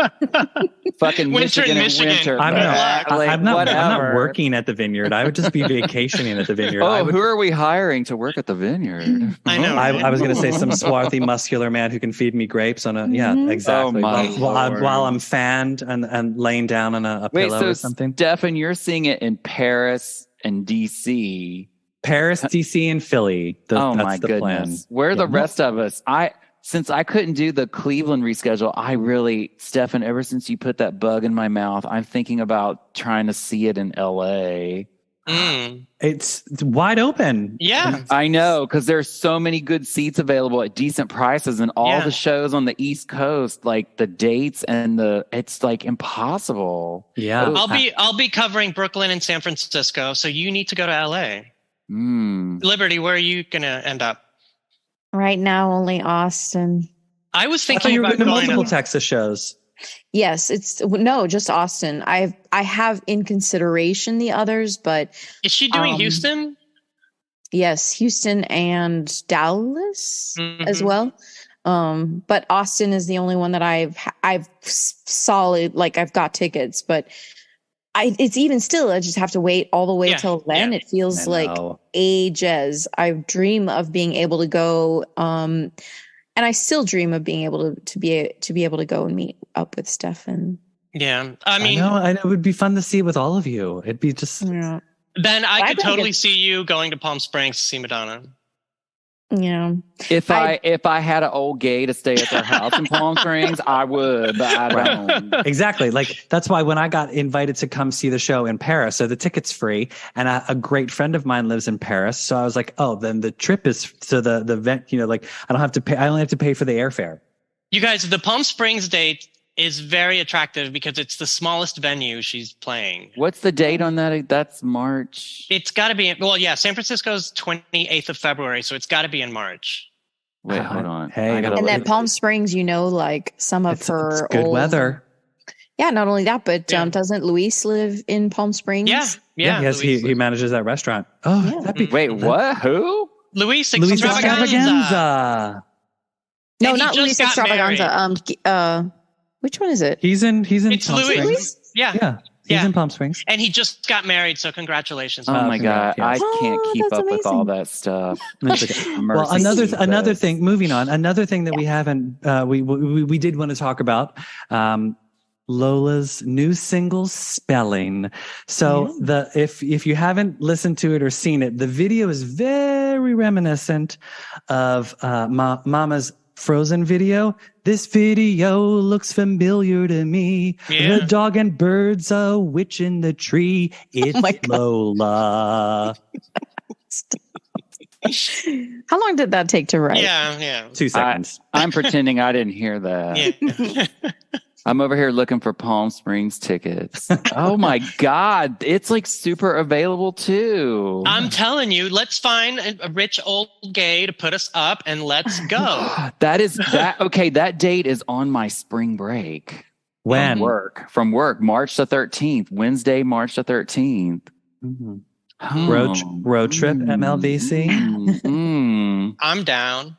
Fucking winter Michigan in Michigan. Winter. I'm not working at the vineyard. I would just be vacationing at the vineyard. Who are we hiring to work at the vineyard? I know. I was going to say some swarthy, muscular man who can feed me grapes on exactly. While I'm fanned and laying down on a pillow or something. Stefan, you're seeing it in Paris and DC. Paris, DC, and Philly. That's my the goodness. plan. Where are the rest of us? Since I couldn't do the Cleveland reschedule, Stefan, ever since you put that bug in my mouth, I'm thinking about trying to see it in LA. It's wide open. Yeah. I know, because there's so many good seats available at decent prices, and all the shows on the East Coast, the dates and it's impossible. Yeah. I'll be covering Brooklyn and San Francisco, so you need to go to LA. Liberty, where are you gonna end up? Right now, only Austin. I was thinking you were about going to going multiple Texas shows. Yes, just Austin. I have in consideration the others, but is she doing Houston? Yes, Houston and Dallas as well. But Austin is the only one that I've solid. I've got tickets, but it's even still, I just have to wait all the way till then. It feels like ages. I dream of being able to go, and I still dream of being able to be able to go and meet up with Stefan. Yeah, I mean, I know it would be fun to see with all of you. It'd be just. Yeah. Ben, I could totally see you going to Palm Springs to see Madonna. Yeah. If I had an old gay to stay at their house in Palm Springs, I would, but I don't. Exactly. That's why when I got invited to come see the show in Paris, so the ticket's free, and a great friend of mine lives in Paris, so I was like, oh, then the trip is the event. I don't have to pay. I only have to pay for the airfare. You guys, the Palm Springs date is very attractive because it's the smallest venue she's playing. What's the date on that? That's March. It's got to be San Francisco's 28th of February, so it's got to be in March. Wait, hold on. Hey, and then Palm Springs, some of her good weather. Yeah, not only that, but doesn't Luis live in Palm Springs? Yeah. Yes, he manages that restaurant. Oh, that'd be wait, what? Who? Luis Extravaganza. No, not Luis Extravaganza. Which one is it? He's in It's Palm Luis. Springs. Yeah. He's in Palm Springs. And he just got married, so congratulations. Oh my God. Yes. I can't keep up amazing. with all that stuff. Well, another thing, moving on, another thing that we haven't, we did want to talk about, Lola's new single, Spelling. So if you haven't listened to it or seen it, the video is very reminiscent of Mama's Frozen video. This video looks familiar to me. Yeah. The dog and birds, a witch in the tree. It's Lola. How long did that take to write? Yeah. 2 seconds. I'm pretending I didn't hear that. Yeah. I'm over here looking for Palm Springs tickets. Oh my God. It's super available too. I'm telling you, let's find a rich old gay to put us up and let's go. Okay, that date is on my spring break. When? From work, March the 13th, Wednesday, March the 13th. Mm-hmm. Road trip, MLVC. I'm down.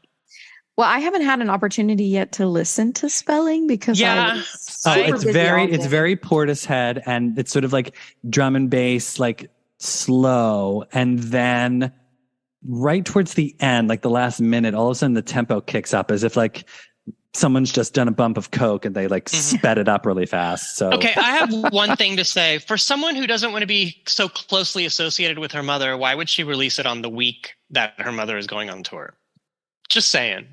Well, I haven't had an opportunity yet to listen to Spelling because it's very Portishead, and it's sort of like drum and bass, slow, and then right towards the end, the last minute, all of a sudden the tempo kicks up as if someone's just done a bump of coke and they sped it up really fast. So okay, I have one thing to say. For someone who doesn't want to be so closely associated with her mother, why would she release it on the week that her mother is going on tour? Just saying.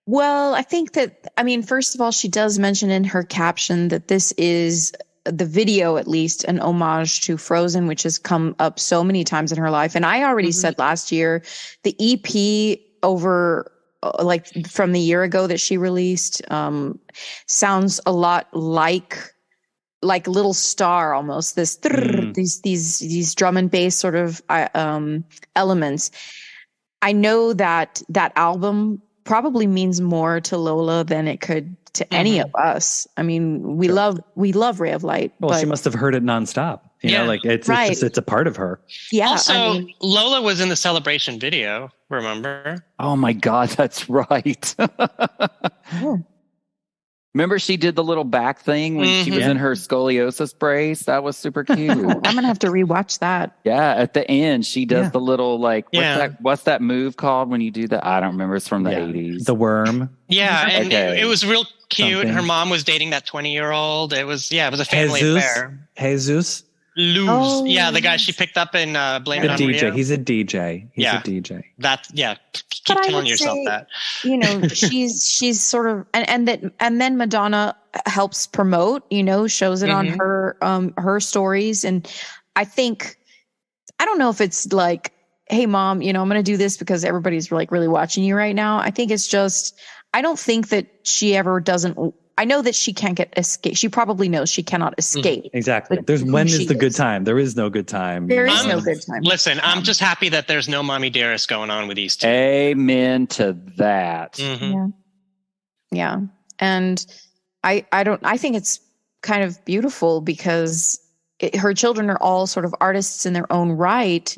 Well, I think that, first of all, she does mention in her caption that this is the video, at least, an homage to Frozen, which has come up so many times in her life. And I already said last year, the EP over like from the year ago that she released sounds a lot like Little Star almost. These drum and bass sort of elements. I know that album probably means more to Lola than it could to any of us. I mean, we love Ray of Light. Well, but she must have heard it nonstop. You know, like it's a part of her. Yeah. Also, Lola was in the Celebration video. Remember? Oh my God, that's right. Remember she did the little back thing when she was in her scoliosis brace? That was super cute. I'm going to have to rewatch that. Yeah, at the end, she does the little, like, what's that move called when you do that? I don't remember. It's from the 80s. The worm. Yeah, and it was real cute. Something. Her mom was dating that 20-year-old. It was a family affair. Jesus. Luz. Oh, yeah, the guy she picked up in Blame It on DJ. Rio. He's a DJ. He's a DJ. Keep telling yourself that. You know, she's sort of and then Madonna helps promote, you know, shows it on her stories. And I don't know if it's like, hey mom, you know, I'm going to do this because everybody's like really watching you right now. I think it's just, I don't think that she ever doesn't. I know that she can't escape. She probably knows she cannot escape. Exactly. When is the good time? There is no good time. There is no good time. Listen, I'm just happy that there's no Mommy Dearest going on with these two. Amen to that. Yeah. And I think it's kind of beautiful because her children are all sort of artists in their own right.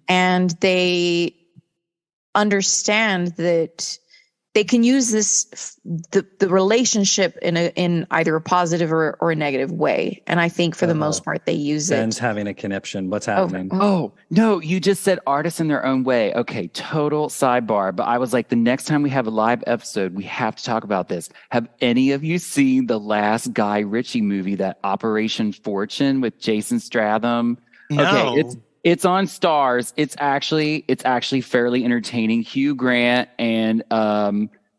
And they understand that they can use the relationship in either a positive or a negative way. And I think for the most part, they use Ben's having a conniption. What's happening? Oh, no, you just said artists in their own way. Okay, total sidebar. But I was like, the next time we have a live episode, we have to talk about this. Have any of you seen the last Guy Ritchie movie, that Operation Fortune with Jason Statham? No. Okay, it's on Stars. It's actually fairly entertaining. Hugh Grant and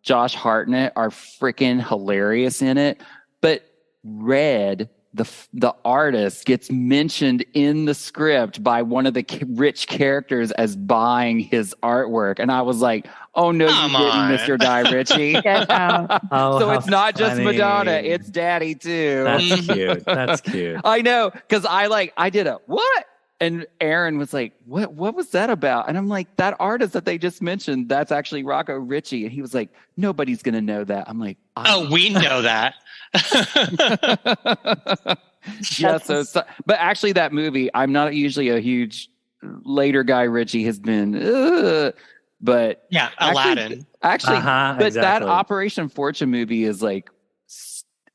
Josh Hartnett are freaking hilarious in it. But Red, the artist, gets mentioned in the script by one of the rich characters as buying his artwork, and I was like, "Oh no, you didn't, Mr. Guy Ritchie." So it's not just Madonna; it's Daddy too. That's cute. That's cute. I know, because I did a what? And Aaron was like, what was that about? And I'm like, that artist that they just mentioned, that's actually Rocco Ritchie. And he was like, nobody's going to know that. I'm like, we know that. But actually that movie, I'm not usually a huge later Guy Ritchie has been, but yeah, Aladdin. But that Operation Fortune movie is like,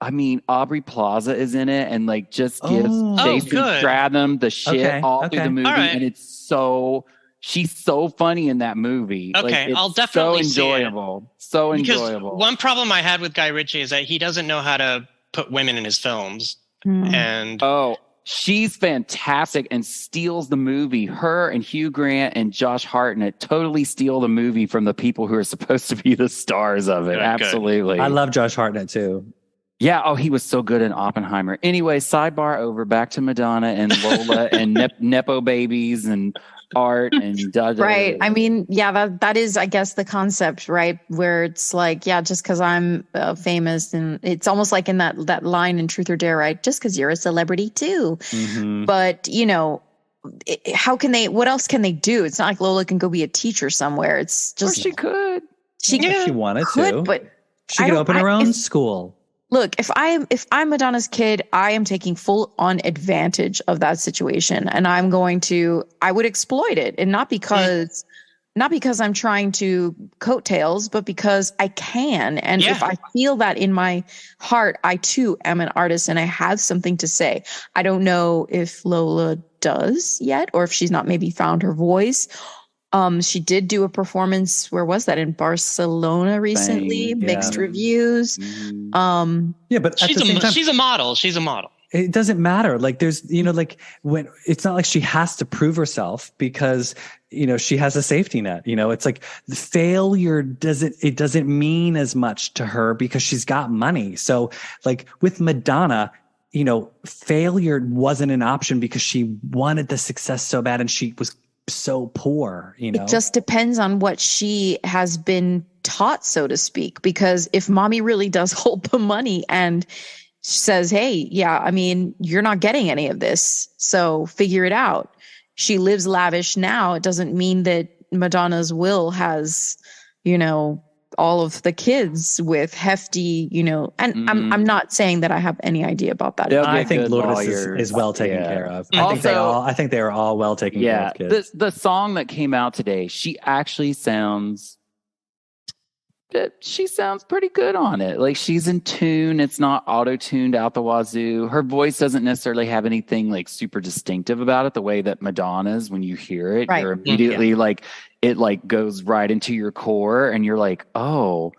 I mean, Aubrey Plaza is in it and like just gives Jason Statham the shit all through the movie. And she's so funny in that movie. Okay, like, I'll definitely so enjoyable. So enjoyable. One problem I had with Guy Ritchie is that he doesn't know how to put women in his films. And she's fantastic and steals the movie. Her and Hugh Grant and Josh Hartnett totally steal the movie from the people who are supposed to be the stars of it. Absolutely. I love Josh Hartnett too. Yeah. He was so good in Oppenheimer. Anyway, sidebar over. Back to Madonna and Lola and Nepo babies and art and right. I mean, that is, I guess, the concept, right? Where it's like, just because I'm famous, and it's almost like in that line in Truth or Dare, right? Just because you're a celebrity too. But you know, what else can they do? It's not like Lola can go be a teacher somewhere. It's just, or she could. If she wanted to, but she could open her own school. Look, if I'm Madonna's kid, I am taking full on advantage of that situation, and I would exploit it, and not because I'm trying to coattails, but because I can. And if I feel that in my heart, I too am an artist and I have something to say. I don't know if Lola does yet, or if she's not maybe found her voice. She did do a performance. Where was that? In Barcelona recently. Mixed reviews. But she's a model. She's a model. It doesn't matter. Like there's, like when it's not like she has to prove herself because, she has a safety net. It's like the failure doesn't mean as much to her because she's got money. So like with Madonna, failure wasn't an option because she wanted the success so bad and she was so poor, It just depends on what she has been taught, so to speak, because if mommy really does hold the money and says, hey, yeah, I mean, you're not getting any of this, so figure it out. She lives lavish now. It doesn't mean that Madonna's will has, all of the kids with hefty, and I'm not saying that I have any idea about that. I think Lourdes is well taken care of. I think they are all well taken care of kids. The song that came out today, she actually sounds pretty good on it. Like, she's in tune. It's not auto-tuned out the wazoo. Her voice doesn't necessarily have anything like super distinctive about it the way that Madonna's, when you hear it, you're immediately like, it like goes right into your core and you're like, oh.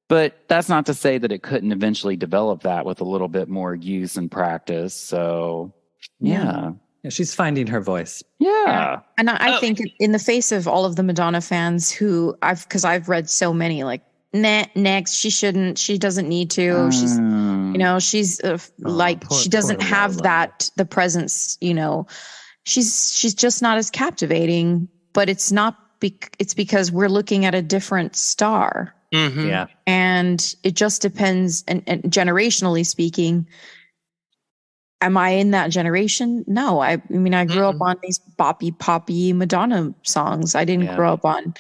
But that's not to say that it couldn't eventually develop that with a little bit more use and practice. So yeah, she's finding her voice. Yeah. And I think in the face of all of the Madonna fans who because I've read so many, like, next, she doesn't need to. She's she doesn't have Lola. that, the presence, she's just not as captivating, but it's not, it's because we're looking at a different star. Mm-hmm. Yeah. And it just depends. And generationally speaking, am I in that generation? No. I mean, I grew up on these boppy, poppy Madonna songs. I didn't grow up on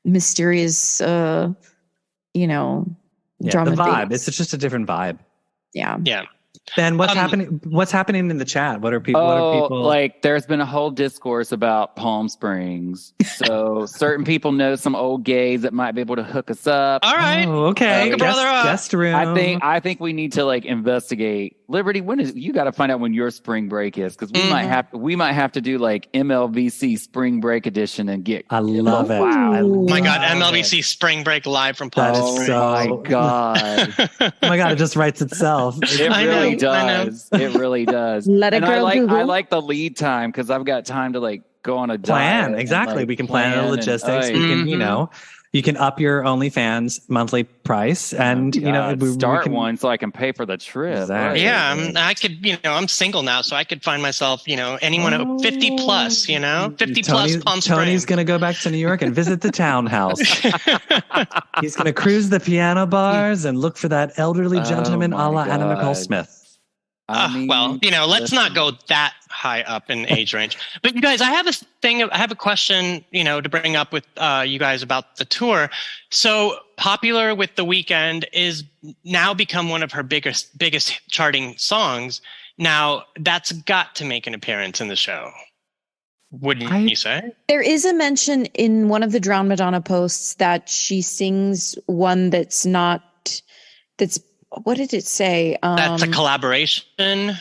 mysterious, drum the and vibe. bass. It's just a different vibe. Yeah. Yeah. Ben, what's happening? What's happening in the chat? What are people? Like, there's been a whole discourse about Palm Springs. So certain people know some old gays that might be able to hook us up. All right. Oh, okay. Guest room. I think we need to like investigate. Liberty, you got to find out when your spring break is, because we might have to do like MLVC spring break edition and get. I love it. Wow. My God, MLVC spring break live from Palm Springs. My God. Oh my God, it just writes itself. It really does. It really does. Let it go, Google. I like the lead time because I've got time to like go on a plan. diet. Exactly. We can plan the logistics. We can, you can up your OnlyFans monthly price, and start one so I can pay for the trip. Exactly. Yeah, I could. I'm single now, so I could find myself. Anyone 50 plus. 50 plus Palm Springs. Tony's gonna go back to New York and visit the townhouse. He's gonna cruise the piano bars and look for that elderly gentleman, a la Anna Nicole Smith. Let's not go that high up in age range. But you guys, I have a question, to bring up with you guys about the tour. So Popular with The Weeknd is now become one of her biggest charting songs. Now that's got to make an appearance in the show. Wouldn't you say? There is a mention in one of the Drown Madonna posts that she sings one that's what did it say? That's a collaboration.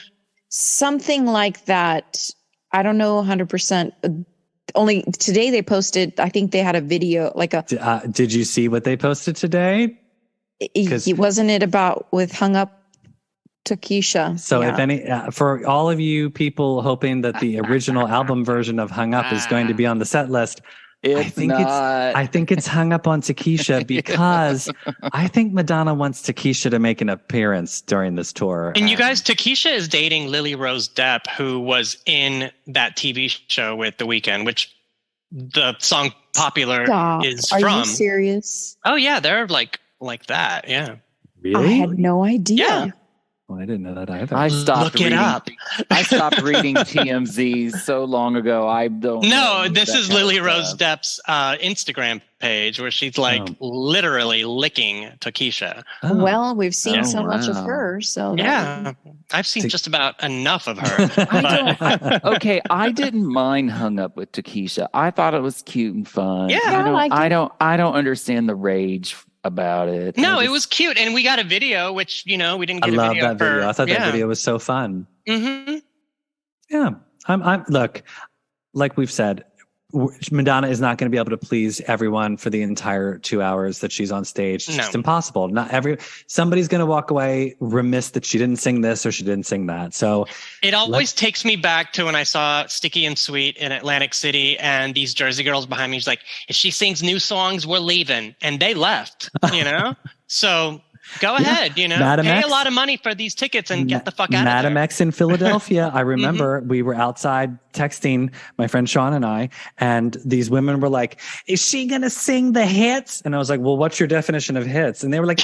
Something like that. I don't know 100%. Only today they posted, I think they had a video, like a... Did you see what they posted today? Wasn't it about with Hung Up Takesha? So if any, for all of you people hoping that the original album version of Hung Up is going to be on the set list, I think it's Hung Up on Takesha because I think Madonna wants Takesha to make an appearance during this tour. And you guys, Takesha is dating Lily Rose Depp, who was in that TV show with The Weeknd, which the song Popular is from. Are you serious? Oh yeah, they're like that. Yeah. Really? I had no idea. Yeah. Well, I didn't know that either. I stopped reading TMZ so long ago. I don't. No, this is Lily Rose Depp's Instagram page where she's literally licking Takesha. Oh. Well, we've seen so much of her, so yeah, I've seen just about enough of her. I didn't mind Hung Up with Takesha. I thought it was cute and fun. Yeah, I don't understand the rage about it. No, it was cute, and we got a video, which we didn't get a video. I love that video. I thought that video was so fun. Mm-hmm. Yeah, I'm look, like we've said, Madonna is not going to be able to please everyone for the entire 2 hours that she's on stage. It's just impossible. Somebody's going to walk away remiss that she didn't sing this or she didn't sing that. So it always takes me back to when I saw Sticky and Sweet in Atlantic City, and these Jersey girls behind me. She's like, if she sings new songs, we're leaving, and they left. So Go ahead, pay a lot of money for these tickets and get the fuck out of there. Madam X in Philadelphia. I remember we were outside texting, my friend Sean and I, and these women were like, is she going to sing the hits? And I was like, well, what's your definition of hits? And they were like,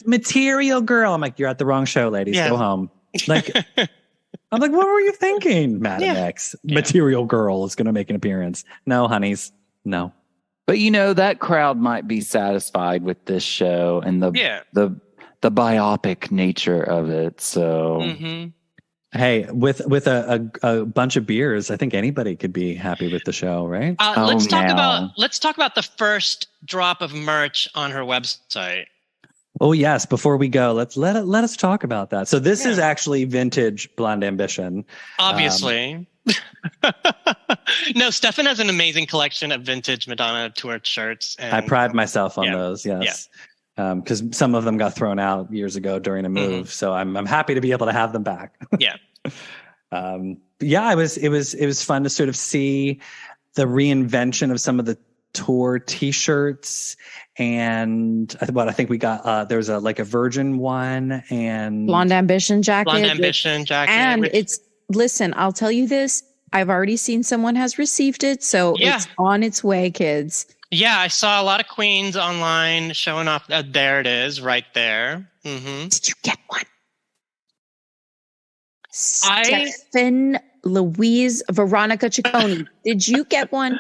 Material Girl. I'm like, you're at the wrong show, ladies. Go home. Like, I'm like, what were you thinking, Madam X? Material Girl is going to make an appearance. No, honeys. No. But that crowd might be satisfied with this show and the biopic nature of it. So, hey, with a bunch of beers, I think anybody could be happy with the show, right? Let's talk about the first drop of merch on her website. Oh yes, before we go, let us talk about that. So this is actually vintage Blonde Ambition. Obviously. No, Stefan has an amazing collection of vintage Madonna tour shirts. And, I pride myself on those, yes. Because some of them got thrown out years ago during a move. So I'm happy to be able to have them back. Yeah. It was fun to sort of see the reinvention of some of the tour t-shirts, and I think we got there was a Virgin one and Blonde Ambition jacket. And listen, I'll tell you this, I've already seen someone has received it, so it's on its way, kids. Yeah, I saw a lot of queens online showing off. There it is, right there. Did you get one? Stefan Louise Veronica Ciccone. Did you get one?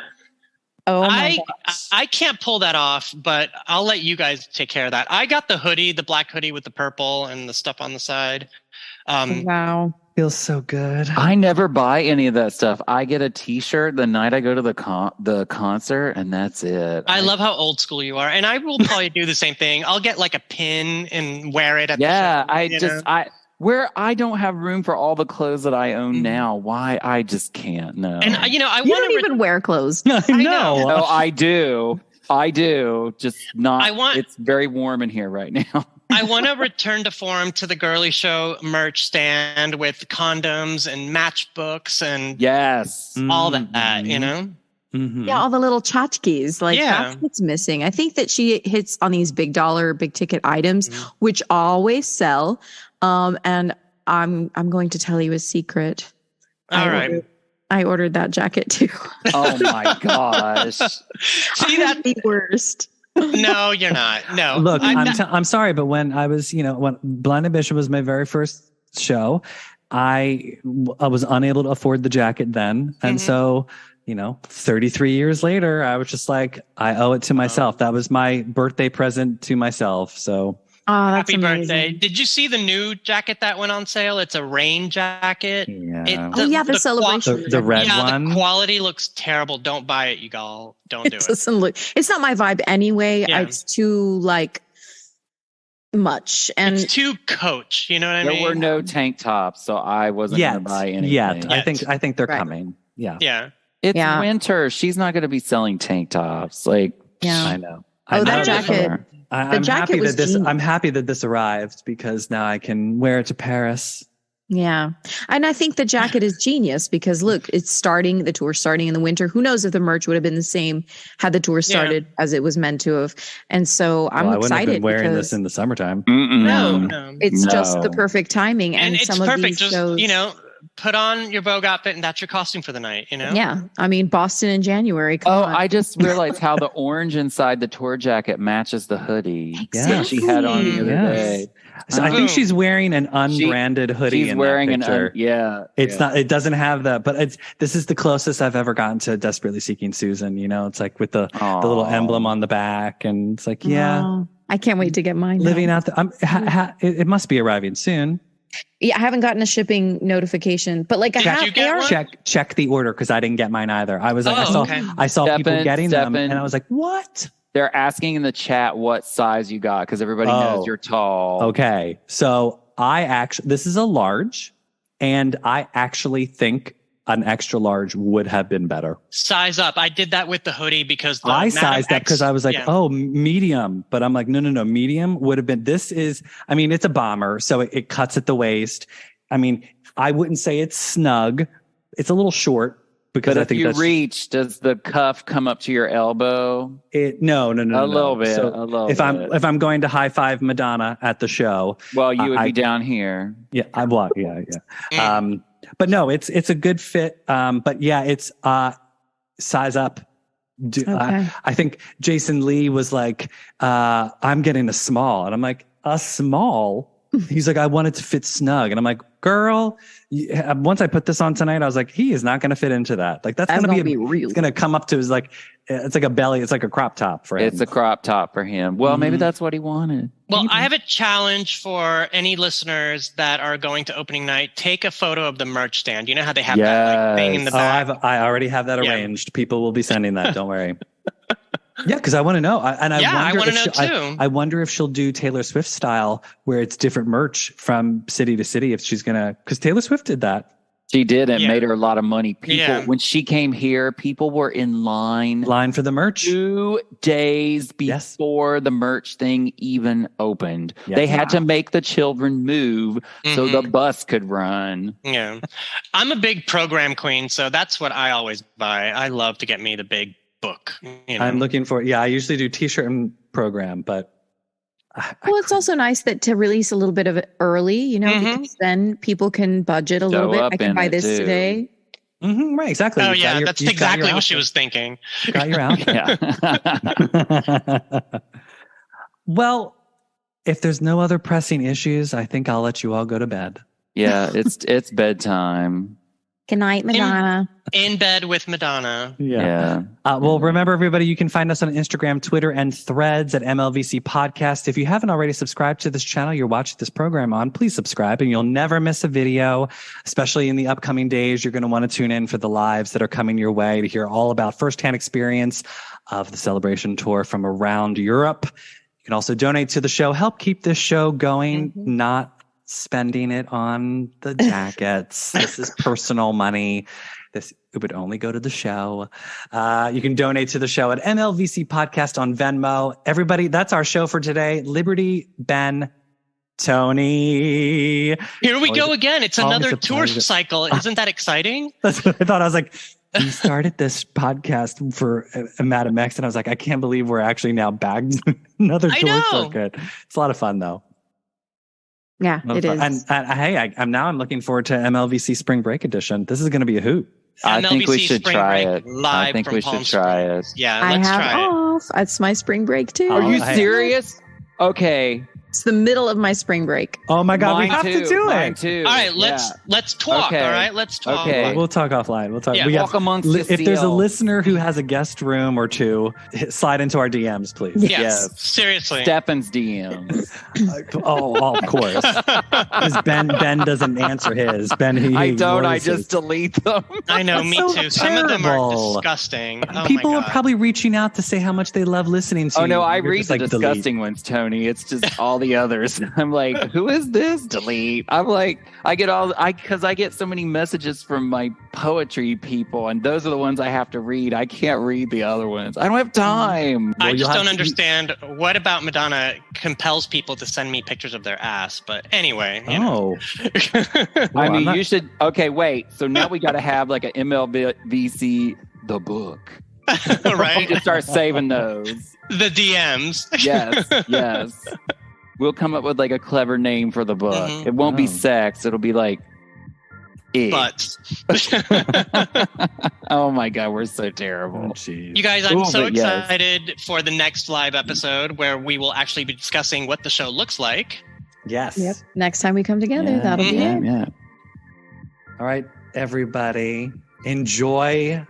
Oh my gosh. I can't pull that off, but I'll let you guys take care of that. I got the hoodie, the black hoodie with the purple and the stuff on the side. Wow. Feels so good. I never buy any of that stuff. I get a t-shirt the night I go to the concert, and that's it. I love how old school you are, and I will probably do the same thing. I'll get like a pin and wear it at the show. Where I don't have room for all the clothes that I own now. Why? I just can't. No. And I you don't even wear clothes. I know. No, I do. Just not. It's very warm in here right now. I want to return to form to the girly show merch stand with condoms and matchbooks and all that, Yeah, all the little tchotchkes. That's what's missing. I think that she hits on these big dollar, big ticket items, which always sell. And I'm going to tell you a secret. I ordered that jacket too. Oh my gosh. See, that's the worst. No, you're not. No. Look, I'm sorry, but when I was, when Blind Ambition was my very first show, I was unable to afford the jacket then. And so, 33 years later, I was just like, I owe it to myself. That was my birthday present to myself. So. Oh, that's happy amazing. birthday. Did you see the new jacket that went on sale? It's a rain jacket. Yeah. The celebration. The red one. The quality looks terrible. Don't buy it, you all. Don't do it. Doesn't look. It's not my vibe anyway. Yeah. It's too much. And it's too Coach. You know what I mean? There were no tank tops, so I wasn't going to buy anything. Yet. I think they're coming. Yeah. Yeah. It's winter. She's not going to be selling tank tops. I know. That jacket. I'm happy that this arrived because now I can wear it to Paris. Yeah. And I think the jacket is genius because look, the tour starting in the winter. Who knows if the merch would have been the same had the tour started as it was meant to have. And so I'm excited. I wouldn't have been wearing this in the summertime. No. It's just the perfect timing. And it's some perfect. Of these shows, put on your Vogue outfit and that's your costume for the night, Yeah. I mean, Boston in January. Come on. I just realized how the orange inside the tour jacket matches the hoodie that she had on the other day. So I think she's wearing an unbranded hoodie. She's wearing It's not. It doesn't have that, but this is the closest I've ever gotten to Desperately Seeking Susan. It's like with the little emblem on the back, and it's like, I can't wait to get mine. Living out it must be arriving soon. Yeah, I haven't gotten a shipping notification, but check the order because I didn't get mine either. I was like, I saw people getting them, and I was like, what? They're asking in the chat what size you got because everybody knows you're tall. Okay, so this is a large, and I actually think an extra large would have been better. Size up. I did that with the hoodie because I sized up because I was like, medium. But I'm like, no. Medium would have been, it's a bomber. So it cuts at the waist. I mean, I wouldn't say it's snug. It's a little short. because I think if you reach, does the cuff come up to your elbow? No. A little bit. So if I'm going to high five Madonna at the show, well, you would be down here. Yeah, I walk. Yeah. But no, it's a good fit. But yeah, it's size up. Okay. I think Jason Lee was like, I'm getting a small, and I'm like, a small. He's like, I want it to fit snug. And I'm like, girl, once I put this on tonight, I was like, he is not going to fit into that. Like, that's going to be real. It's going to come up to his, like, it's like a belly. It's like a crop top for him. It's a crop top for him. Well, maybe that's what he wanted. Well, I have a challenge for any listeners that are going to opening night. Take a photo of the merch stand. You know how they have that thing in the back? I already have that arranged. People will be sending that. Don't worry. Yeah, because I want to know. I want to know too. I wonder if she'll do Taylor Swift style, where it's different merch from city to city. If she's gonna, because Taylor Swift did that. She did, and made her a lot of money. When she came here, people were in line for the merch 2 days before the merch thing even opened. Yes. They had to make the children move so the bus could run. Yeah, I'm a big program queen, so that's what I always buy. I love to get me the big book. I'm looking for. Yeah, I usually do T-shirt and program, but. It's also nice that to release a little bit of it early, because then people can budget a little bit. I can buy this today. Right, exactly. Oh, yeah, that's exactly what she was thinking. Got your outfit. Well, if there's no other pressing issues, I think I'll let you all go to bed. Yeah, it's bedtime. Good night, Madonna. In bed with Madonna. Yeah. Well, remember, everybody, you can find us on Instagram, Twitter, and Threads at MLVC Podcast. If you haven't already subscribed to this channel you're watching this program on, please subscribe and you'll never miss a video, especially in the upcoming days. You're going to want to tune in for the lives that are coming your way to hear all about firsthand experience of the Celebration Tour from around Europe. You can also donate to the show, help keep this show going, not spending it on the jackets. This is personal money. It would only go to the show. You can donate to the show at MLVC Podcast on Venmo. Everybody, that's our show for today. Liberty, Ben, Tony. Here we go again. It's another tour cycle. Isn't that exciting? That's what I thought. I was like, we started this podcast for Madam X, and I was like, I can't believe we're actually now back to another tour circuit. It's a lot of fun, though. Yeah, it is. And hey, I'm looking forward to MLVC Spring Break Edition. This is going to be a hoot. I think we should try it. Live I think we should try it. Yeah, let's try it. Off. It's my spring break too. Are you serious? Okay. It's the middle of my spring break. Oh my God, we have to do it. Mine too. All right, let's talk. Okay. All right, let's talk. Okay. We'll talk offline. We'll talk. Yeah. Walk amongst the If there's a listener who has a guest room or two, slide into our DMs, please. Yes. Seriously. Stefan's DMs. Of course. Because Ben doesn't answer his. I don't. I just delete them. I know. Me so too. Some of them are disgusting. Oh People my are God. probably reaching out to say how much they love listening to you. Oh no, I You're read just the like, disgusting ones, Tony. It's just all the others. I'm like, who is this? Delete. I'm like, because I get so many messages from my poetry people, and those are the ones I have to read. I can't read the other ones. I don't have time. I just don't understand what about Madonna compels people to send me pictures of their ass. But anyway, you know. I mean, you should. Okay, wait. So now we got to have like an MLVC the book. Right? You just start saving those. The DMs. Yes. We'll come up with like a clever name for the book. It won't be sex. It'll be like Butts. Oh my God, we're so terrible. You guys, I'm so excited for the next live episode where we will actually be discussing what the show looks like. Yes. Yep. Next time we come together, that'll be it. Yeah. All right, everybody. Enjoy